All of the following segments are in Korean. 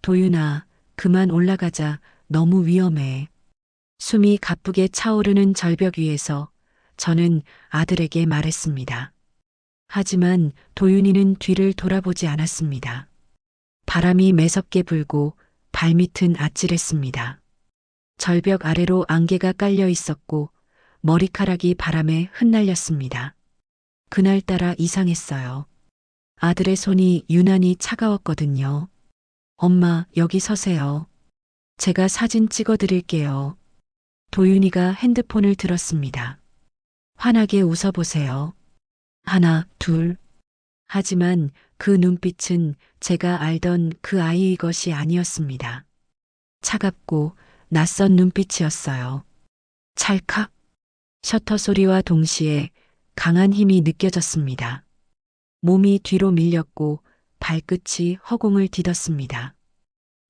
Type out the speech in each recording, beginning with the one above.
도윤아, 그만 올라가자. 너무 위험해. 숨이 가쁘게 차오르는 절벽 위에서 저는 아들에게 말했습니다. 하지만 도윤이는 뒤를 돌아보지 않았습니다. 바람이 매섭게 불고 발밑은 아찔했습니다. 절벽 아래로 안개가 깔려 있었고 머리카락이 바람에 흩날렸습니다. 그날따라 이상했어요. 아들의 손이 유난히 차가웠거든요. 엄마, 여기 서세요. 제가 사진 찍어 드릴게요. 도윤이가 핸드폰을 들었습니다. 환하게 웃어보세요. 하나, 둘. 하지만 그 눈빛은 제가 알던 그 아이의 것이 아니었습니다. 차갑고 낯선 눈빛이었어요. 찰칵. 셔터 소리와 동시에 강한 힘이 느껴졌습니다. 몸이 뒤로 밀렸고 발끝이 허공을 디뎠습니다.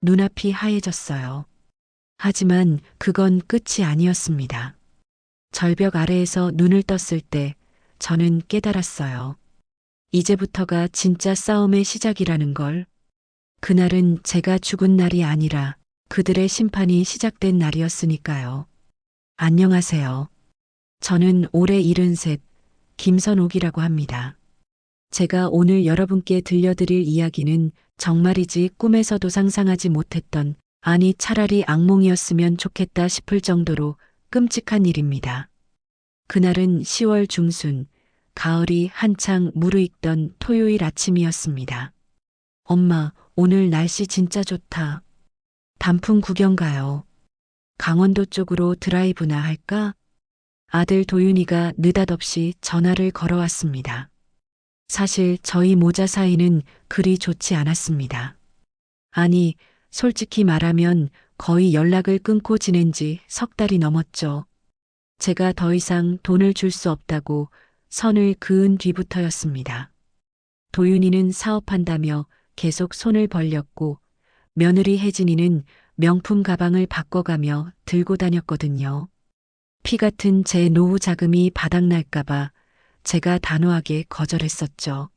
눈앞이 하얘졌어요. 하지만 그건 끝이 아니었습니다. 절벽 아래에서 눈을 떴을 때 저는 깨달았어요. 이제부터가 진짜 싸움의 시작이라는 걸. 그날은 제가 죽은 날이 아니라 그들의 심판이 시작된 날이었으니까요. 안녕하세요. 저는 올해 73, 김선옥이라고 합니다. 제가 오늘 여러분께 들려드릴 이야기는 정말이지 꿈에서도 상상하지 못했던, 아니 차라리 악몽이었으면 좋겠다 싶을 정도로 끔찍한 일입니다. 그날은 10월 중순, 가을이 한창 무르익던 토요일 아침이었습니다. 엄마, 오늘 날씨 진짜 좋다. 단풍 구경 가요. 강원도 쪽으로 드라이브나 할까? 아들 도윤이가 느닷없이 전화를 걸어왔습니다. 사실 저희 모자 사이는 그리 좋지 않았습니다. 아니, 솔직히 말하면 거의 연락을 끊고 지낸 지 석 달이 넘었죠. 제가 더 이상 돈을 줄 수 없다고 선을 그은 뒤부터였습니다. 도윤이는 사업한다며 계속 손을 벌렸고 며느리 혜진이는 명품 가방을 바꿔가며 들고 다녔거든요. 피 같은 제 노후 자금이 바닥날까봐 제가 단호하게 거절했었죠.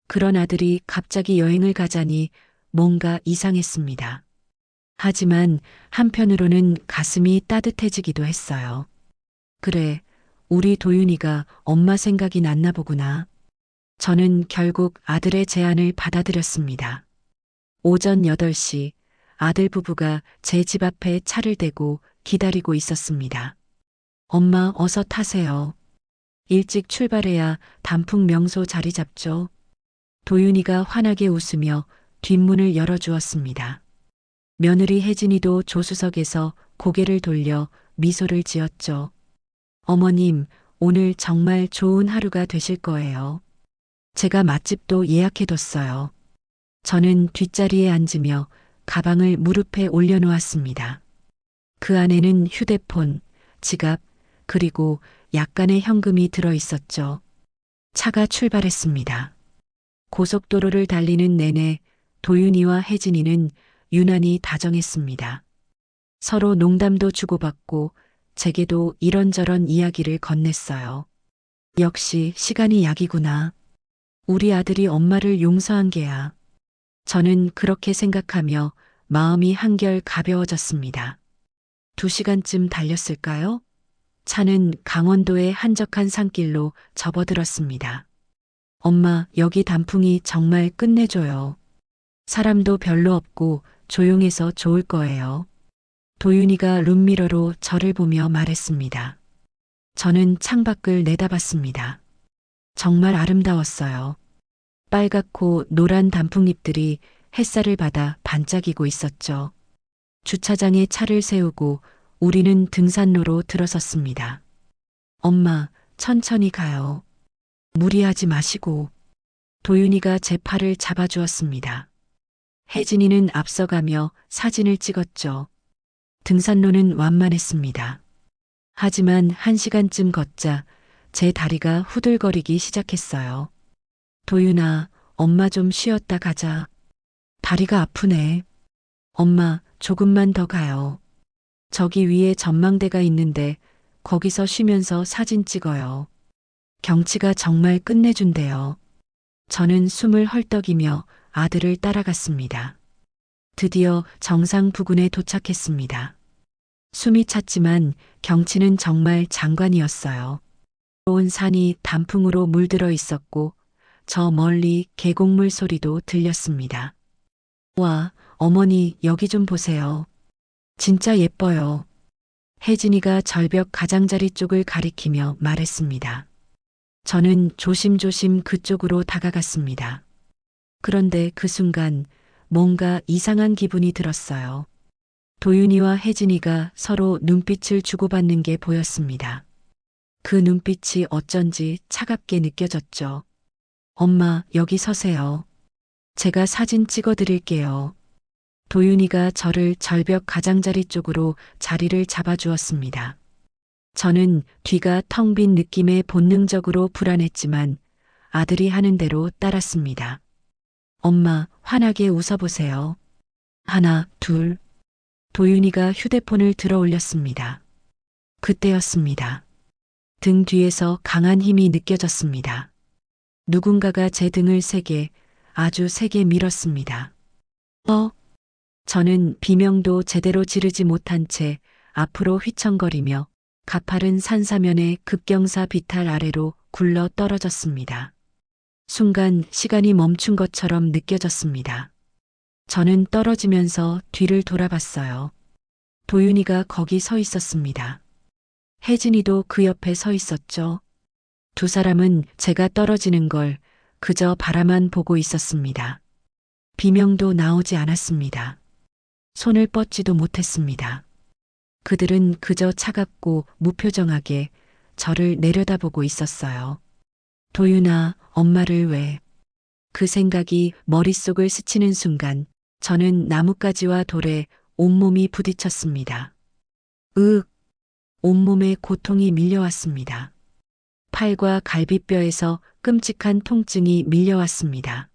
그런 아들이 갑자기 여행을 가자니 뭔가 이상했습니다. 하지만 한편으로는 가슴이 따뜻해지기도 했어요. 그래, 우리 도윤이가 엄마 생각이 났나 보구나. 저는 결국 아들의 제안을 받아들였습니다. 오전 8시 아들 부부가 제 집 앞에 차를 대고 기다리고 있었습니다. 엄마, 어서 타세요. 일찍 출발해야 단풍 명소 자리 잡죠. 도윤이가 환하게 웃으며 뒷문을 열어주었습니다. 며느리 혜진이도 조수석에서 고개를 돌려 미소를 지었죠. 어머님, 오늘 정말 좋은 하루가 되실 거예요. 제가 맛집도 예약해뒀어요. 저는 뒷자리에 앉으며 가방을 무릎에 올려놓았습니다. 그 안에는 휴대폰, 지갑, 그리고 약간의 현금이 들어 있었죠. 차가 출발했습니다. 고속도로를 달리는 내내 도윤이와 혜진이는 유난히 다정했습니다. 서로 농담도 주고받고 제게도 이런저런 이야기를 건넸어요. 역시 시간이 약이구나. 우리 아들이 엄마를 용서한 게야. 저는 그렇게 생각하며 마음이 한결 가벼워졌습니다. 2시간쯤 달렸을까요? 차는 강원도의 한적한 산길로 접어들었습니다. 엄마, 여기 단풍이 정말 끝내줘요. 사람도 별로 없고 조용해서 좋을 거예요. 도윤이가 룸미러로 저를 보며 말했습니다. 저는 창밖을 내다봤습니다. 정말 아름다웠어요. 빨갛고 노란 단풍잎들이 햇살을 받아 반짝이고 있었죠. 주차장에 차를 세우고 우리는 등산로로 들어섰습니다. 엄마, 천천히 가요. 무리하지 마시고. 도윤이가 제 팔을 잡아주었습니다. 혜진이는 앞서가며 사진을 찍었죠. 등산로는 완만했습니다. 하지만 1시간쯤 걷자 제 다리가 후들거리기 시작했어요. 도윤아, 엄마 좀 쉬었다 가자. 다리가 아프네. 엄마, 조금만 더 가요. 저기 위에 전망대가 있는데 거기서 쉬면서 사진 찍어요. 경치가 정말 끝내준대요. 저는 숨을 헐떡이며 아들을 따라갔습니다. 드디어 정상 부근에 도착했습니다. 숨이 찼지만 경치는 정말 장관이었어요. 온 산이 단풍으로 물들어 있었고 저 멀리 계곡물 소리도 들렸습니다. 와, 어머니 여기 좀 보세요. 진짜 예뻐요. 혜진이가 절벽 가장자리 쪽을 가리키며 말했습니다. 저는 조심조심 그쪽으로 다가갔습니다. 그런데 그 순간 뭔가 이상한 기분이 들었어요. 도윤이와 혜진이가 서로 눈빛을 주고받는 게 보였습니다. 그 눈빛이 어쩐지 차갑게 느껴졌죠. 엄마, 여기 서세요. 제가 사진 찍어 드릴게요. 도윤이가 저를 절벽 가장자리 쪽으로 자리를 잡아주었습니다. 저는 뒤가 텅 빈 느낌에 본능적으로 불안했지만 아들이 하는 대로 따랐습니다. 엄마, 환하게 웃어보세요. 하나, 둘. 도윤이가 휴대폰을 들어 올렸습니다. 그때였습니다. 등 뒤에서 강한 힘이 느껴졌습니다. 누군가가 제 등을 세게, 아주 세게 밀었습니다. 저는 비명도 제대로 지르지 못한 채 앞으로 휘청거리며 가파른 산사면의 급경사 비탈 아래로 굴러 떨어졌습니다. 순간 시간이 멈춘 것처럼 느껴졌습니다. 저는 떨어지면서 뒤를 돌아봤어요. 도윤이가 거기 서 있었습니다. 혜진이도 그 옆에 서 있었죠. 두 사람은 제가 떨어지는 걸 그저 바라만 보고 있었습니다. 비명도 나오지 않았습니다. 손을 뻗지도 못했습니다. 그들은 그저 차갑고 무표정하게 저를 내려다보고 있었어요. 도윤아, 엄마를 왜? 그 생각이 머릿속을 스치는 순간 저는 나뭇가지와 돌에 온몸이 부딪혔습니다. 온몸에 고통이 밀려왔습니다. 팔과 갈비뼈에서 끔찍한 통증이 밀려왔습니다.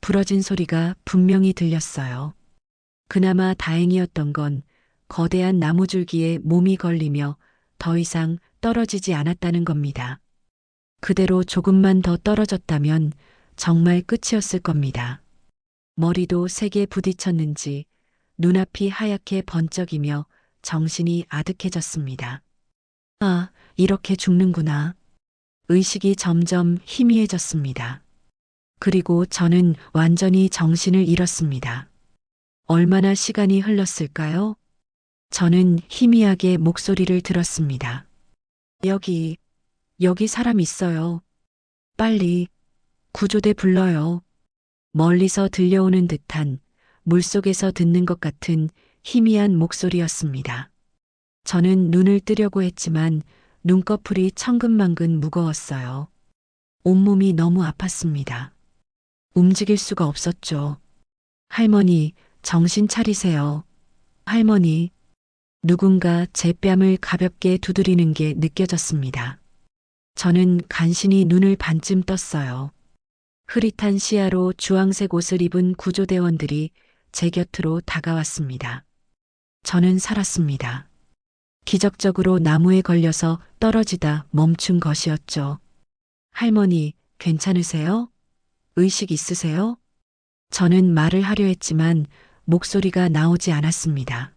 부러진 소리가 분명히 들렸어요. 그나마 다행이었던 건 거대한 나무줄기에 몸이 걸리며 더 이상 떨어지지 않았다는 겁니다. 그대로 조금만 더 떨어졌다면 정말 끝이었을 겁니다. 머리도 세게 부딪혔는지 눈앞이 하얗게 번쩍이며 정신이 아득해졌습니다. 아, 이렇게 죽는구나. 의식이 점점 희미해졌습니다. 그리고 저는 완전히 정신을 잃었습니다. 얼마나 시간이 흘렀을까요? 저는 희미하게 목소리를 들었습니다. 여기 사람 있어요. 빨리 구조대 불러요. 멀리서 들려오는 듯한 물속에서 듣는 것 같은 희미한 목소리였습니다. 저는 눈을 뜨려고 했지만 눈꺼풀이 천근만근 무거웠어요. 온몸이 너무 아팠습니다. 움직일 수가 없었죠. 할머니, 정신 차리세요. 할머니. 누군가 제 뺨을 가볍게 두드리는 게 느껴졌습니다. 저는 간신히 눈을 반쯤 떴어요. 흐릿한 시야로 주황색 옷을 입은 구조대원들이 제 곁으로 다가왔습니다. 저는 살았습니다. 기적적으로 나무에 걸려서 떨어지다 멈춘 것이었죠. 할머니, 괜찮으세요? 의식 있으세요? 저는 말을 하려 했지만 목소리가 나오지 않았습니다.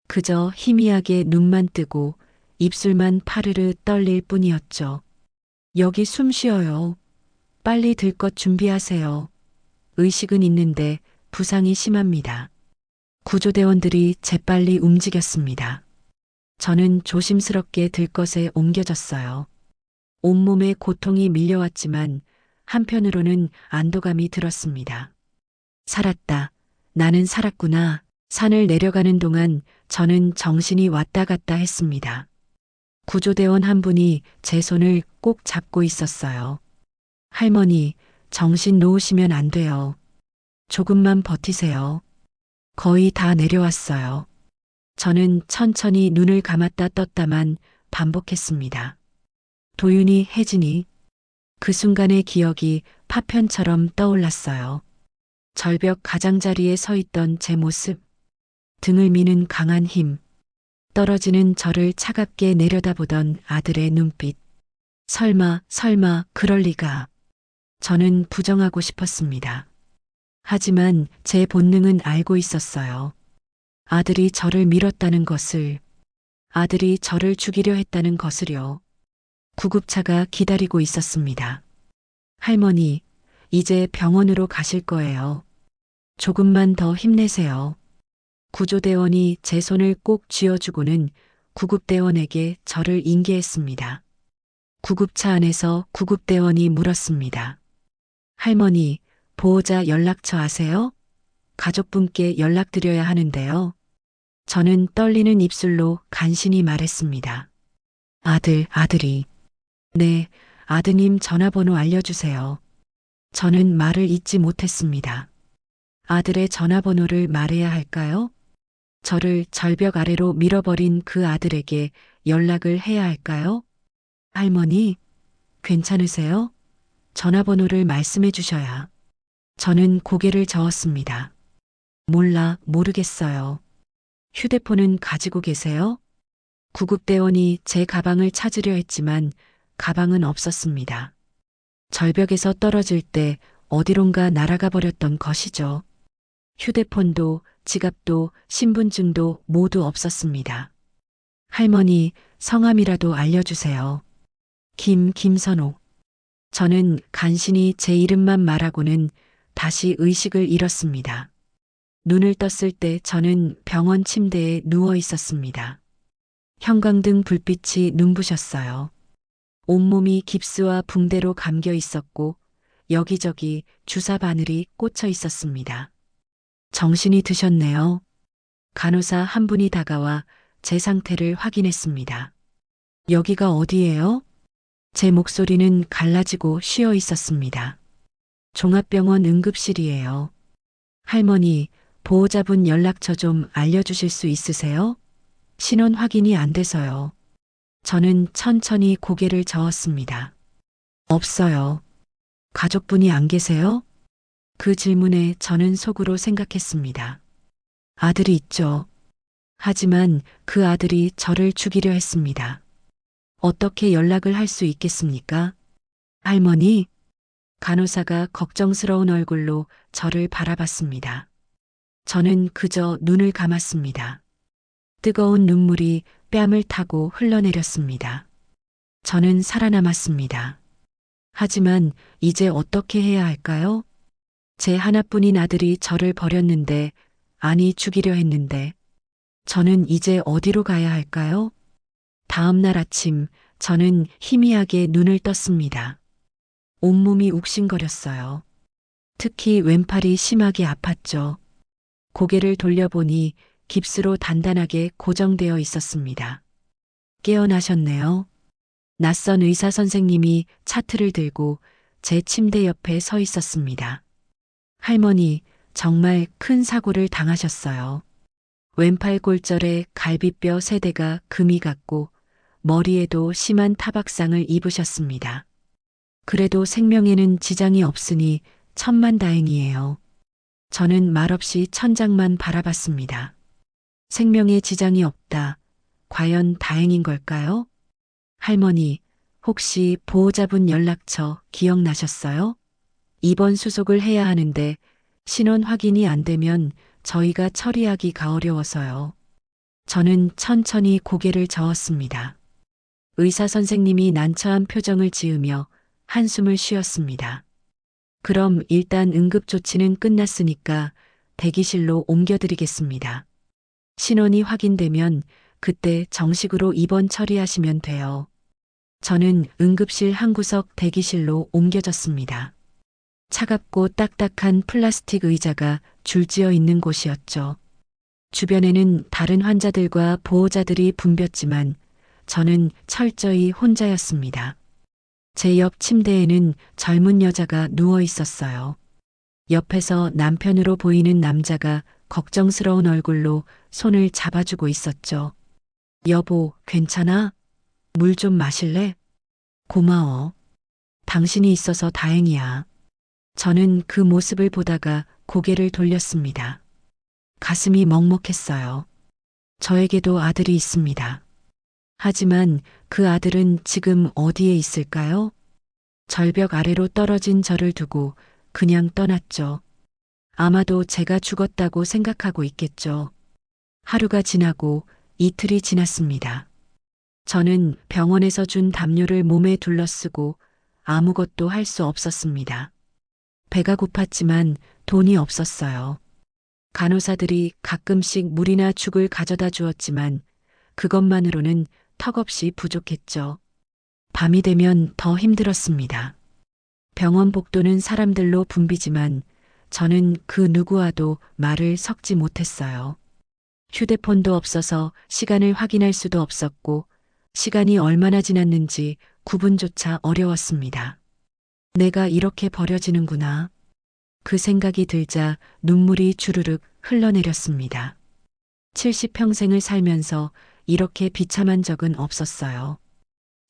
그저 희미하게 눈만 뜨고 입술만 파르르 떨릴 뿐이었죠. 여기 숨 쉬어요. 빨리 들 것 준비하세요. 의식은 있는데 부상이 심합니다. 구조대원들이 재빨리 움직였습니다. 저는 조심스럽게 들 것에 옮겨졌어요. 온몸에 고통이 밀려왔지만 한편으로는 안도감이 들었습니다. 살았다. 나는 살았구나. 산을 내려가는 동안 저는 정신이 왔다 갔다 했습니다. 구조대원 한 분이 제 손을 꼭 잡고 있었어요. 할머니, 정신 놓으시면 안 돼요. 조금만 버티세요. 거의 다 내려왔어요. 저는 천천히 눈을 감았다 떴다만 반복했습니다. 도윤이, 혜진이. 그 순간의 기억이 파편처럼 떠올랐어요. 절벽 가장자리에 서 있던 제 모습. 등을 미는 강한 힘. 떨어지는 저를 차갑게 내려다보던 아들의 눈빛. 설마, 그럴 리가. 저는 부정하고 싶었습니다. 하지만 제 본능은 알고 있었어요. 아들이 저를 밀었다는 것을, 아들이 저를 죽이려 했다는 것을요. 구급차가 기다리고 있었습니다. 할머니, 이제 병원으로 가실 거예요. 조금만 더 힘내세요. 구조대원이 제 손을 꼭 쥐어주고는 구급대원에게 저를 인계했습니다. 구급차 안에서 구급대원이 물었습니다. 할머니, 보호자 연락처 아세요? 가족분께 연락드려야 하는데요. 저는 떨리는 입술로 간신히 말했습니다. 아들이. 네, 아드님 전화번호 알려주세요. 저는 말을 잇지 못했습니다. 아들의 전화번호를 말해야 할까요? 저를 절벽 아래로 밀어버린 그 아들에게 연락을 해야 할까요? 할머니, 괜찮으세요? 전화번호를 말씀해 주셔야. 저는 고개를 저었습니다. 모르겠어요. 휴대폰은 가지고 계세요? 구급대원이 제 가방을 찾으려 했지만 가방은 없었습니다. 절벽에서 떨어질 때 어디론가 날아가 버렸던 것이죠. 휴대폰도 지갑도 신분증도 모두 없었습니다. 할머니, 성함이라도 알려주세요. 김선옥. 저는 간신히 제 이름만 말하고는 다시 의식을 잃었습니다. 눈을 떴을 때 저는 병원 침대에 누워 있었습니다. 형광등 불빛이 눈부셨어요. 온몸이 깁스와 붕대로 감겨 있었고 여기저기 주사 바늘이 꽂혀 있었습니다. 정신이 드셨네요. 간호사 한 분이 다가와 제 상태를 확인했습니다. 여기가 어디예요? 제 목소리는 갈라지고 쉬어 있었습니다. 종합병원 응급실이에요. 할머니, 보호자분 연락처 좀 알려주실 수 있으세요? 신원 확인이 안 돼서요. 저는 천천히 고개를 저었습니다. 없어요. 가족분이 안 계세요? 그 질문에 저는 속으로 생각했습니다. 아들이 있죠. 하지만 그 아들이 저를 죽이려 했습니다. 어떻게 연락을 할 수 있겠습니까? 할머니, 간호사가 걱정스러운 얼굴로 저를 바라봤습니다. 저는 그저 눈을 감았습니다. 뜨거운 눈물이 뺨을 타고 흘러내렸습니다. 저는 살아남았습니다. 하지만 이제 어떻게 해야 할까요? 제 하나뿐인 아들이 저를 버렸는데, 아니 죽이려 했는데, 저는 이제 어디로 가야 할까요? 다음 날 아침, 저는 희미하게 눈을 떴습니다. 온몸이 욱신거렸어요. 특히 왼팔이 심하게 아팠죠. 고개를 돌려보니 깁스로 단단하게 고정되어 있었습니다. 깨어나셨네요. 낯선 의사 선생님이 차트를 들고 제 침대 옆에 서 있었습니다. 할머니, 정말 큰 사고를 당하셨어요. 왼팔 골절에 갈비뼈 3대가 금이 갔고 머리에도 심한 타박상을 입으셨습니다. 그래도 생명에는 지장이 없으니 천만다행이에요. 저는 말없이 천장만 바라봤습니다. 생명에 지장이 없다. 과연 다행인 걸까요? 할머니, 혹시 보호자분 연락처 기억나셨어요? 입원 수속을 해야 하는데 신원 확인이 안 되면 저희가 처리하기가 어려워서요. 저는 천천히 고개를 저었습니다. 의사 선생님이 난처한 표정을 지으며 한숨을 쉬었습니다. 그럼 일단 응급조치는 끝났으니까 대기실로 옮겨드리겠습니다. 신원이 확인되면 그때 정식으로 입원 처리하시면 돼요. 저는 응급실 한 구석 대기실로 옮겨졌습니다. 차갑고 딱딱한 플라스틱 의자가 줄지어 있는 곳이었죠. 주변에는 다른 환자들과 보호자들이 붐볐지만 저는 철저히 혼자였습니다. 제 옆 침대에는 젊은 여자가 누워 있었어요. 옆에서 남편으로 보이는 남자가 걱정스러운 얼굴로 손을 잡아주고 있었죠. 여보, 괜찮아? 물 좀 마실래? 고마워. 당신이 있어서 다행이야. 저는 그 모습을 보다가 고개를 돌렸습니다. 가슴이 먹먹했어요. 저에게도 아들이 있습니다. 하지만 그 아들은 지금 어디에 있을까요? 절벽 아래로 떨어진 저를 두고 그냥 떠났죠. 아마도 제가 죽었다고 생각하고 있겠죠. 하루가 지나고 이틀이 지났습니다. 저는 병원에서 준 담요를 몸에 둘러쓰고 아무것도 할 수 없었습니다. 배가 고팠지만 돈이 없었어요. 간호사들이 가끔씩 물이나 죽을 가져다 주었지만 그것만으로는 턱없이 부족했죠. 밤이 되면 더 힘들었습니다. 병원 복도는 사람들로 붐비지만 저는 그 누구와도 말을 섞지 못했어요. 휴대폰도 없어서 시간을 확인할 수도 없었고 시간이 얼마나 지났는지 구분조차 어려웠습니다. 내가 이렇게 버려지는구나. 그 생각이 들자 눈물이 주르륵 흘러내렸습니다. 70평생을 살면서 이렇게 비참한 적은 없었어요.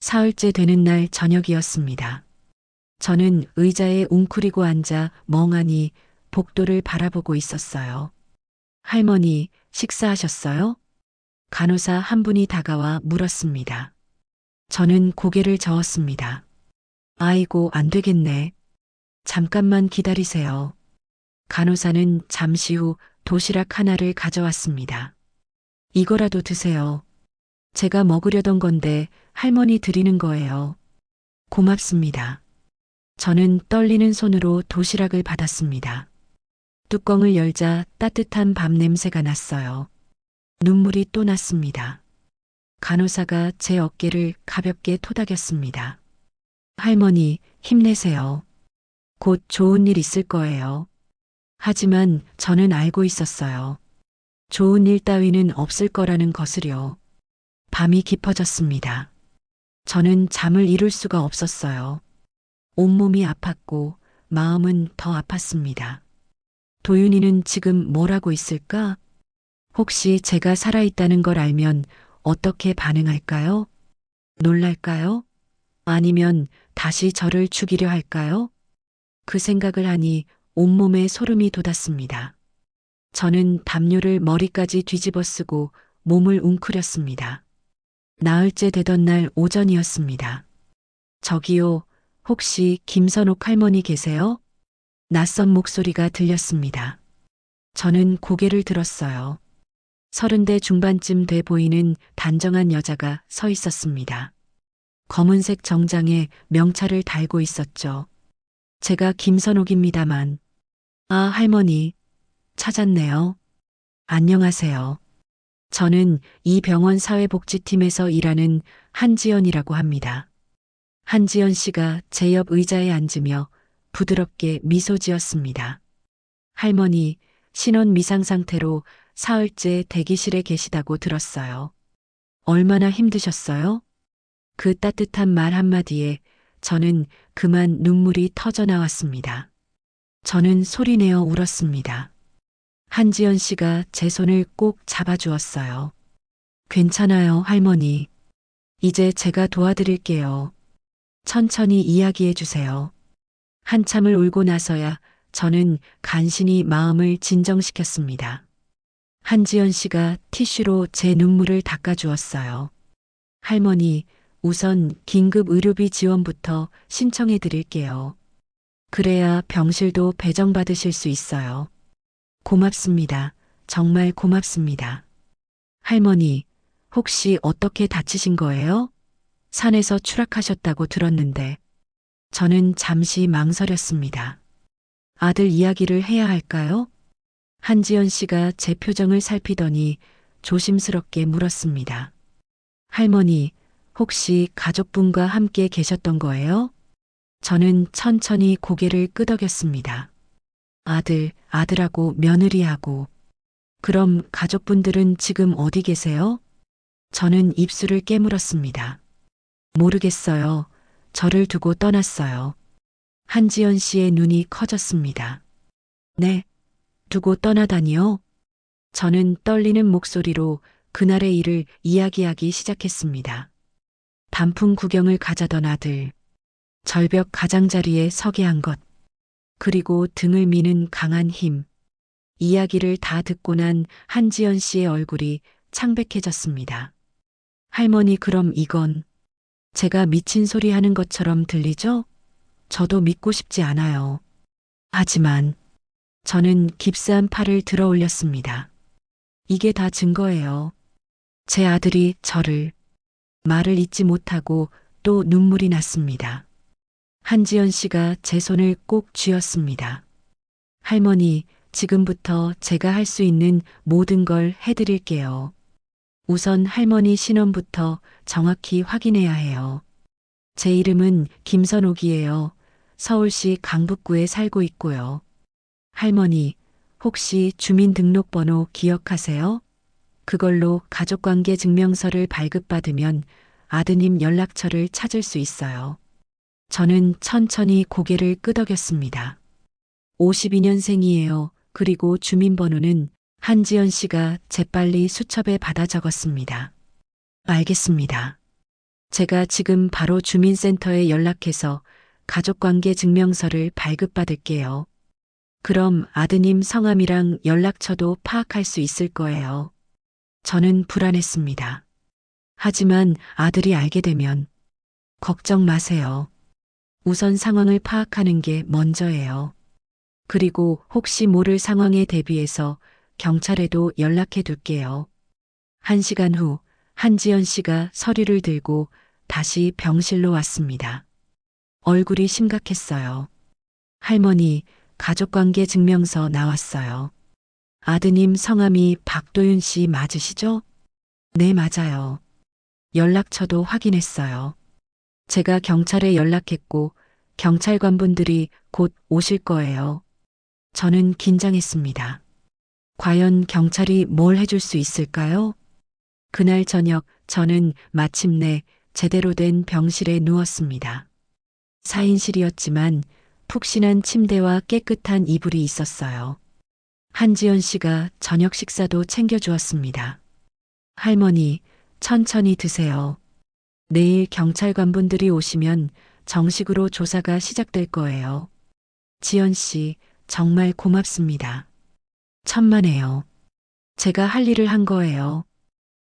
사흘째 되는 날 저녁이었습니다. 저는 의자에 웅크리고 앉아 멍하니 복도를 바라보고 있었어요. 할머니, 식사하셨어요? 간호사 한 분이 다가와 물었습니다. 저는 고개를 저었습니다. 아이고, 안 되겠네. 잠깐만 기다리세요. 간호사는 잠시 후 도시락 하나를 가져왔습니다. 이거라도 드세요. 제가 먹으려던 건데 할머니 드리는 거예요. 고맙습니다. 저는 떨리는 손으로 도시락을 받았습니다. 뚜껑을 열자 따뜻한 밥 냄새가 났어요. 눈물이 또 났습니다. 간호사가 제 어깨를 가볍게 토닥였습니다. 할머니, 힘내세요. 곧 좋은 일 있을 거예요. 하지만 저는 알고 있었어요. 좋은 일 따위는 없을 거라는 것을요. 밤이 깊어졌습니다. 저는 잠을 이룰 수가 없었어요. 온몸이 아팠고 마음은 더 아팠습니다. 도윤이는 지금 뭘 하고 있을까? 혹시 제가 살아있다는 걸 알면 어떻게 반응할까요? 놀랄까요? 아니면 다시 저를 죽이려 할까요? 그 생각을 하니 온몸에 소름이 돋았습니다. 저는 담요를 머리까지 뒤집어 쓰고 몸을 웅크렸습니다. 나흘째 되던 날 오전이었습니다. 저기요, 혹시 김선옥 할머니 계세요? 낯선 목소리가 들렸습니다. 저는 고개를 들었어요. 30대 중반쯤 돼 보이는 단정한 여자가 서 있었습니다. 검은색 정장에 명찰을 달고 있었죠. 제가 김선옥입니다만. 아, 할머니. 찾았네요. 안녕하세요. 저는 이 병원 사회복지팀에서 일하는 한지연이라고 합니다. 한지연 씨가 제 옆 의자에 앉으며 부드럽게 미소 지었습니다. 할머니, 신원 미상 상태로 사흘째 대기실에 계시다고 들었어요. 얼마나 힘드셨어요? 그 따뜻한 말 한마디에 저는 그만 눈물이 터져 나왔습니다. 저는 소리내어 울었습니다. 한지연 씨가 제 손을 꼭 잡아주었어요. 괜찮아요, 할머니. 이제 제가 도와드릴게요. 천천히 이야기해 주세요. 한참을 울고 나서야 저는 간신히 마음을 진정시켰습니다. 한지연 씨가 티슈로 제 눈물을 닦아주었어요. 할머니, 우선 긴급 의료비 지원부터 신청해 드릴게요. 그래야 병실도 배정받으실 수 있어요. 고맙습니다. 정말 고맙습니다. 할머니, 혹시 어떻게 다치신 거예요? 산에서 추락하셨다고 들었는데. 저는 잠시 망설였습니다. 아들 이야기를 해야 할까요? 한지연 씨가 제 표정을 살피더니 조심스럽게 물었습니다. 할머니, 혹시 가족분과 함께 계셨던 거예요? 저는 천천히 고개를 끄덕였습니다. 아들하고 며느리하고. 그럼 가족분들은 지금 어디 계세요? 저는 입술을 깨물었습니다. 모르겠어요. 저를 두고 떠났어요. 한지연 씨의 눈이 커졌습니다. 네, 두고 떠나다니요? 저는 떨리는 목소리로 그날의 일을 이야기하기 시작했습니다. 단풍 구경을 가자던 아들, 절벽 가장자리에 서게 한 것, 그리고 등을 미는 강한 힘. 이야기를 다 듣고 난 한지연 씨의 얼굴이 창백해졌습니다. 할머니, 그럼 이건 제가 미친 소리 하는 것처럼 들리죠? 저도 믿고 싶지 않아요. 하지만 저는 깁스한 팔을 들어 올렸습니다. 이게 다 증거예요. 제 아들이 저를 말을 잇지 못하고 또 눈물이 났습니다. 한지연 씨가 제 손을 꼭 쥐었습니다. 할머니, 지금부터 제가 할 수 있는 모든 걸 해드릴게요. 우선 할머니 신원부터 정확히 확인해야 해요. 제 이름은 김선옥이에요. 서울시 강북구에 살고 있고요. 할머니, 혹시 주민등록번호 기억하세요? 그걸로 가족관계 증명서를 발급받으면 아드님 연락처를 찾을 수 있어요. 저는 천천히 고개를 끄덕였습니다. 52년생이에요. 그리고 주민번호는 한지연 씨가 재빨리 수첩에 받아 적었습니다. 알겠습니다. 제가 지금 바로 주민센터에 연락해서 가족관계 증명서를 발급받을게요. 그럼 아드님 성함이랑 연락처도 파악할 수 있을 거예요. 저는 불안했습니다. 하지만 아들이 알게 되면 걱정 마세요. 우선 상황을 파악하는 게 먼저예요. 그리고 혹시 모를 상황에 대비해서 경찰에도 연락해 둘게요. 1시간 후 한지연 씨가 서류를 들고 다시 병실로 왔습니다. 얼굴이 심각했어요. 할머니, 가족관계 증명서 나왔어요. 아드님 성함이 박도윤 씨 맞으시죠? 네, 맞아요. 연락처도 확인했어요. 제가 경찰에 연락했고 경찰관분들이 곧 오실 거예요. 저는 긴장했습니다. 과연 경찰이 뭘 해줄 수 있을까요? 그날 저녁 저는 마침내 제대로 된 병실에 누웠습니다. 4인실이었지만 푹신한 침대와 깨끗한 이불이 있었어요. 한지연 씨가 저녁 식사도 챙겨주었습니다. 할머니, 천천히 드세요. 내일 경찰관분들이 오시면 정식으로 조사가 시작될 거예요. 지연 씨, 정말 고맙습니다. 천만에요. 제가 할 일을 한 거예요.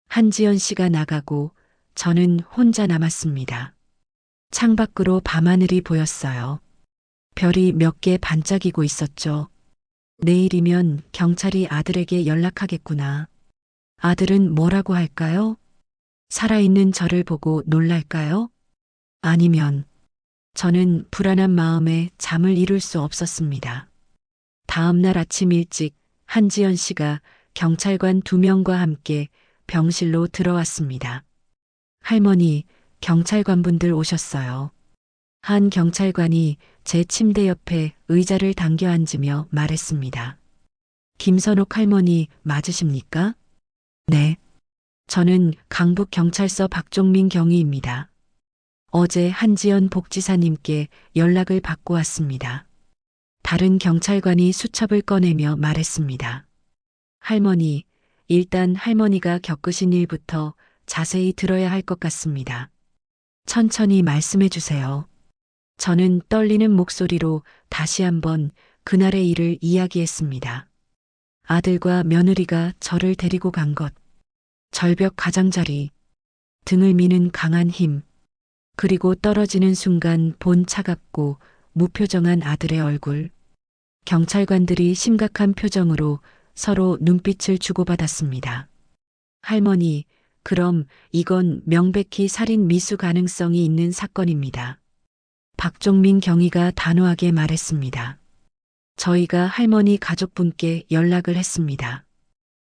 한지연 씨가 나가고 저는 혼자 남았습니다. 창밖으로 밤하늘이 보였어요. 별이 몇 개 반짝이고 있었죠. 내일이면 경찰이 아들에게 연락하겠구나. 아들은 뭐라고 할까요? 살아있는 저를 보고 놀랄까요? 아니면 저는 불안한 마음에 잠을 이룰 수 없었습니다. 다음 날 아침 일찍 한지연 씨가 경찰관 2명과 함께 병실로 들어왔습니다. 할머니, 경찰관분들 오셨어요. 한 경찰관이 제 침대 옆에 의자를 당겨 앉으며 말했습니다. 김선옥 할머니 맞으십니까? 네. 저는 강북경찰서 박종민 경위입니다. 어제 한지연 복지사님께 연락을 받고 왔습니다. 다른 경찰관이 수첩을 꺼내며 말했습니다. 할머니, 일단 할머니가 겪으신 일부터 자세히 들어야 할 것 같습니다. 천천히 말씀해 주세요. 저는 떨리는 목소리로 다시 한번 그날의 일을 이야기했습니다. 아들과 며느리가 저를 데리고 간 것, 절벽 가장자리, 등을 미는 강한 힘, 그리고 떨어지는 순간 본 차갑고 무표정한 아들의 얼굴. 경찰관들이 심각한 표정으로 서로 눈빛을 주고받았습니다. 할머니, 그럼 이건 명백히 살인 미수 가능성이 있는 사건입니다. 박종민 경위가 단호하게 말했습니다. 저희가 할머니 가족분께 연락을 했습니다.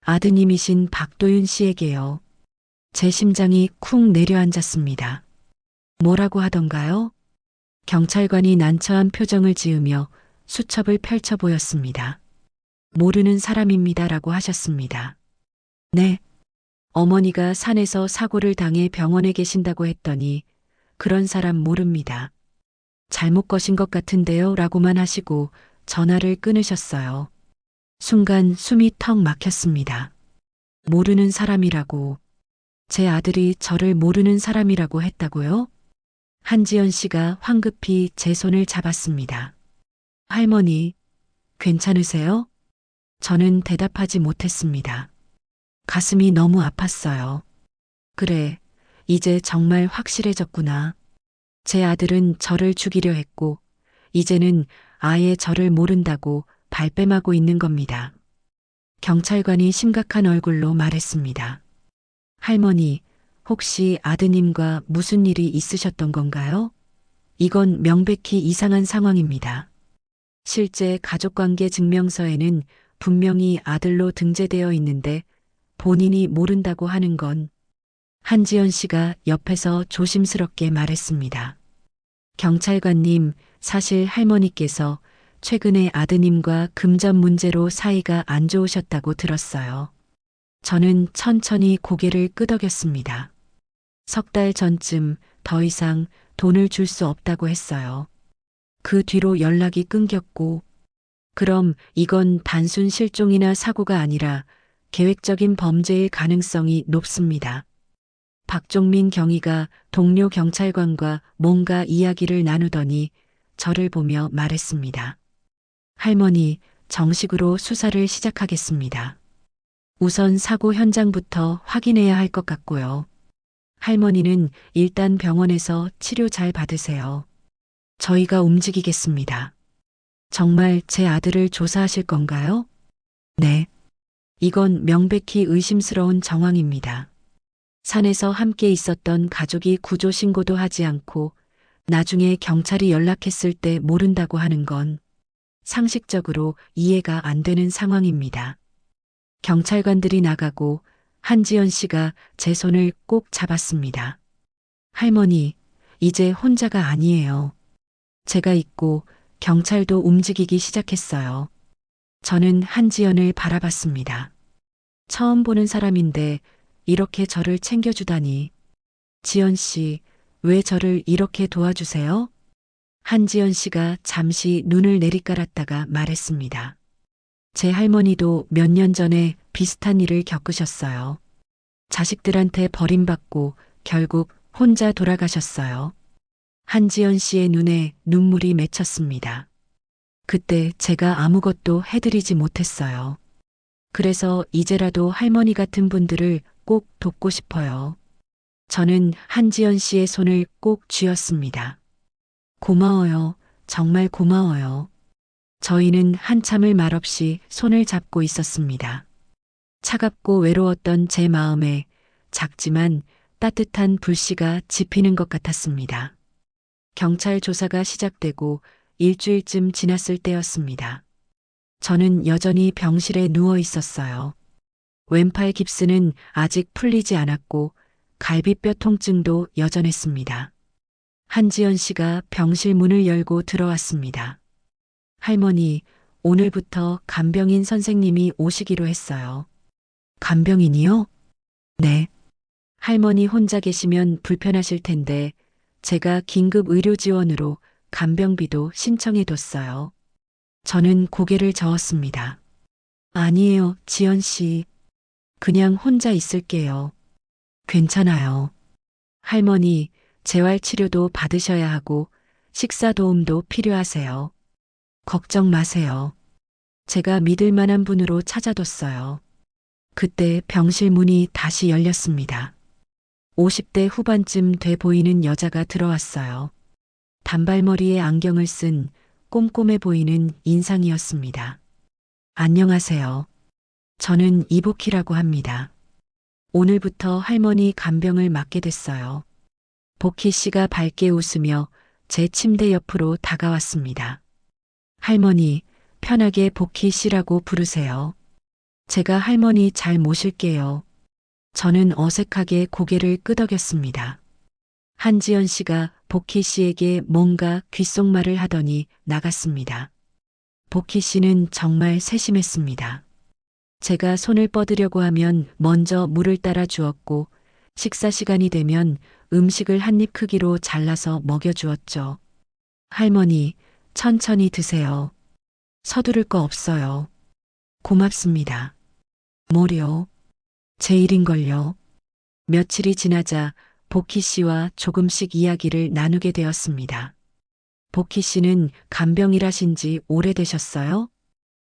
아드님이신 박도윤 씨에게요. 제 심장이 쿵 내려앉았습니다. 뭐라고 하던가요? 경찰관이 난처한 표정을 지으며 수첩을 펼쳐 보였습니다. 모르는 사람입니다라고 하셨습니다. 네. 어머니가 산에서 사고를 당해 병원에 계신다고 했더니 그런 사람 모릅니다. 잘못 거신 것 같은데요 라고만 하시고 전화를 끊으셨어요. 순간 숨이 턱 막혔습니다. 모르는 사람이라고. 제 아들이 저를 모르는 사람이라고 했다고요? 한지연 씨가 황급히 제 손을 잡았습니다. 할머니, 괜찮으세요? 저는 대답하지 못했습니다. 가슴이 너무 아팠어요. 그래, 이제 정말 확실해졌구나. 제 아들은 저를 죽이려 했고, 이제는 아예 저를 모른다고 발뺌하고 있는 겁니다. 경찰관이 심각한 얼굴로 말했습니다. 할머니, 혹시 아드님과 무슨 일이 있으셨던 건가요? 이건 명백히 이상한 상황입니다. 실제 가족관계 증명서에는 분명히 아들로 등재되어 있는데 본인이 모른다고 하는 건 한지연 씨가 옆에서 조심스럽게 말했습니다. 경찰관님, 사실 할머니께서 최근에 아드님과 금전 문제로 사이가 안 좋으셨다고 들었어요. 저는 천천히 고개를 끄덕였습니다. 석 달 전쯤 더 이상 돈을 줄 수 없다고 했어요. 그 뒤로 연락이 끊겼고, 그럼 이건 단순 실종이나 사고가 아니라 계획적인 범죄일 가능성이 높습니다. 박종민 경위가 동료 경찰관과 뭔가 이야기를 나누더니 저를 보며 말했습니다. 할머니, 정식으로 수사를 시작하겠습니다. 우선 사고 현장부터 확인해야 할 것 같고요. 할머니는 일단 병원에서 치료 잘 받으세요. 저희가 움직이겠습니다. 정말 제 아들을 조사하실 건가요? 네. 이건 명백히 의심스러운 정황입니다. 산에서 함께 있었던 가족이 구조 신고도 하지 않고 나중에 경찰이 연락했을 때 모른다고 하는 건 상식적으로 이해가 안 되는 상황입니다. 경찰관들이 나가고 한지연 씨가 제 손을 꼭 잡았습니다. 할머니, 이제 혼자가 아니에요. 제가 있고 경찰도 움직이기 시작했어요. 저는 한지연을 바라봤습니다. 처음 보는 사람인데 이렇게 저를 챙겨주다니. 지연 씨, 왜 저를 이렇게 도와주세요? 한지연 씨가 잠시 눈을 내리깔았다가 말했습니다. 제 할머니도 몇 년 전에 비슷한 일을 겪으셨어요. 자식들한테 버림받고 결국 혼자 돌아가셨어요. 한지연 씨의 눈에 눈물이 맺혔습니다. 그때 제가 아무것도 해드리지 못했어요. 그래서 이제라도 할머니 같은 분들을 꼭 돕고 싶어요. 저는 한지연 씨의 손을 꼭 쥐었습니다. 고마워요. 정말 고마워요. 저희는 한참을 말없이 손을 잡고 있었습니다. 차갑고 외로웠던 제 마음에 작지만 따뜻한 불씨가 지피는 것 같았습니다. 경찰 조사가 시작되고 일주일쯤 지났을 때였습니다. 저는 여전히 병실에 누워 있었어요. 왼팔 깁스는 아직 풀리지 않았고 갈비뼈 통증도 여전했습니다. 한지연 씨가 병실 문을 열고 들어왔습니다. 할머니, 오늘부터 간병인 선생님이 오시기로 했어요. 간병인이요? 네. 할머니 혼자 계시면 불편하실 텐데 제가 긴급 의료 지원으로 간병비도 신청해뒀어요. 저는 고개를 저었습니다. 아니에요, 지연 씨. 그냥 혼자 있을게요. 괜찮아요. 할머니, 재활 치료도 받으셔야 하고 식사 도움도 필요하세요. 걱정 마세요. 제가 믿을 만한 분으로 찾아뒀어요. 그때 병실 문이 다시 열렸습니다. 50대 후반쯤 돼 보이는 여자가 들어왔어요. 단발머리에 안경을 쓴 꼼꼼해 보이는 인상이었습니다. 안녕하세요. 저는 이복희라고 합니다. 오늘부터 할머니 간병을 맡게 됐어요. 복희 씨가 밝게 웃으며 제 침대 옆으로 다가왔습니다. 할머니, 편하게 복희 씨라고 부르세요. 제가 할머니 잘 모실게요. 저는 어색하게 고개를 끄덕였습니다. 한지연 씨가 복희 씨에게 뭔가 귓속말을 하더니 나갔습니다. 복희 씨는 정말 세심했습니다. 제가 손을 뻗으려고 하면 먼저 물을 따라 주었고 식사 시간이 되면 음식을 한 입 크기로 잘라서 먹여주었죠. 할머니, 천천히 드세요. 서두를 거 없어요. 고맙습니다. 뭐려? 제 일인걸요. 며칠이 지나자 복희 씨와 조금씩 이야기를 나누게 되었습니다. 복희 씨는 간병일하신 지 오래되셨어요?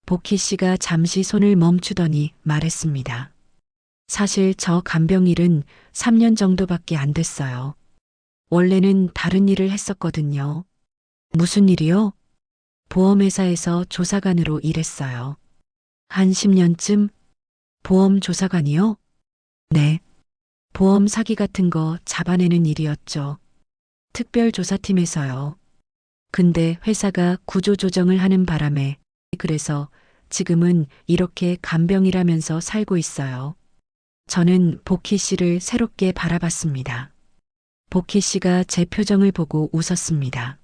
복희 씨가 잠시 손을 멈추더니 말했습니다. 사실 저 간병일은 3년 정도밖에 안 됐어요. 원래는 다른 일을 했었거든요. 무슨 일이요? 보험회사에서 조사관으로 일했어요. 한 10년쯤? 보험 조사관이요? 네. 보험 사기 같은 거 잡아내는 일이었죠. 특별조사팀에서요. 근데 회사가 구조조정을 하는 바람에 그래서 지금은 이렇게 간병이라면서 살고 있어요. 저는 복희 씨를 새롭게 바라봤습니다. 복희 씨가 제 표정을 보고 웃었습니다.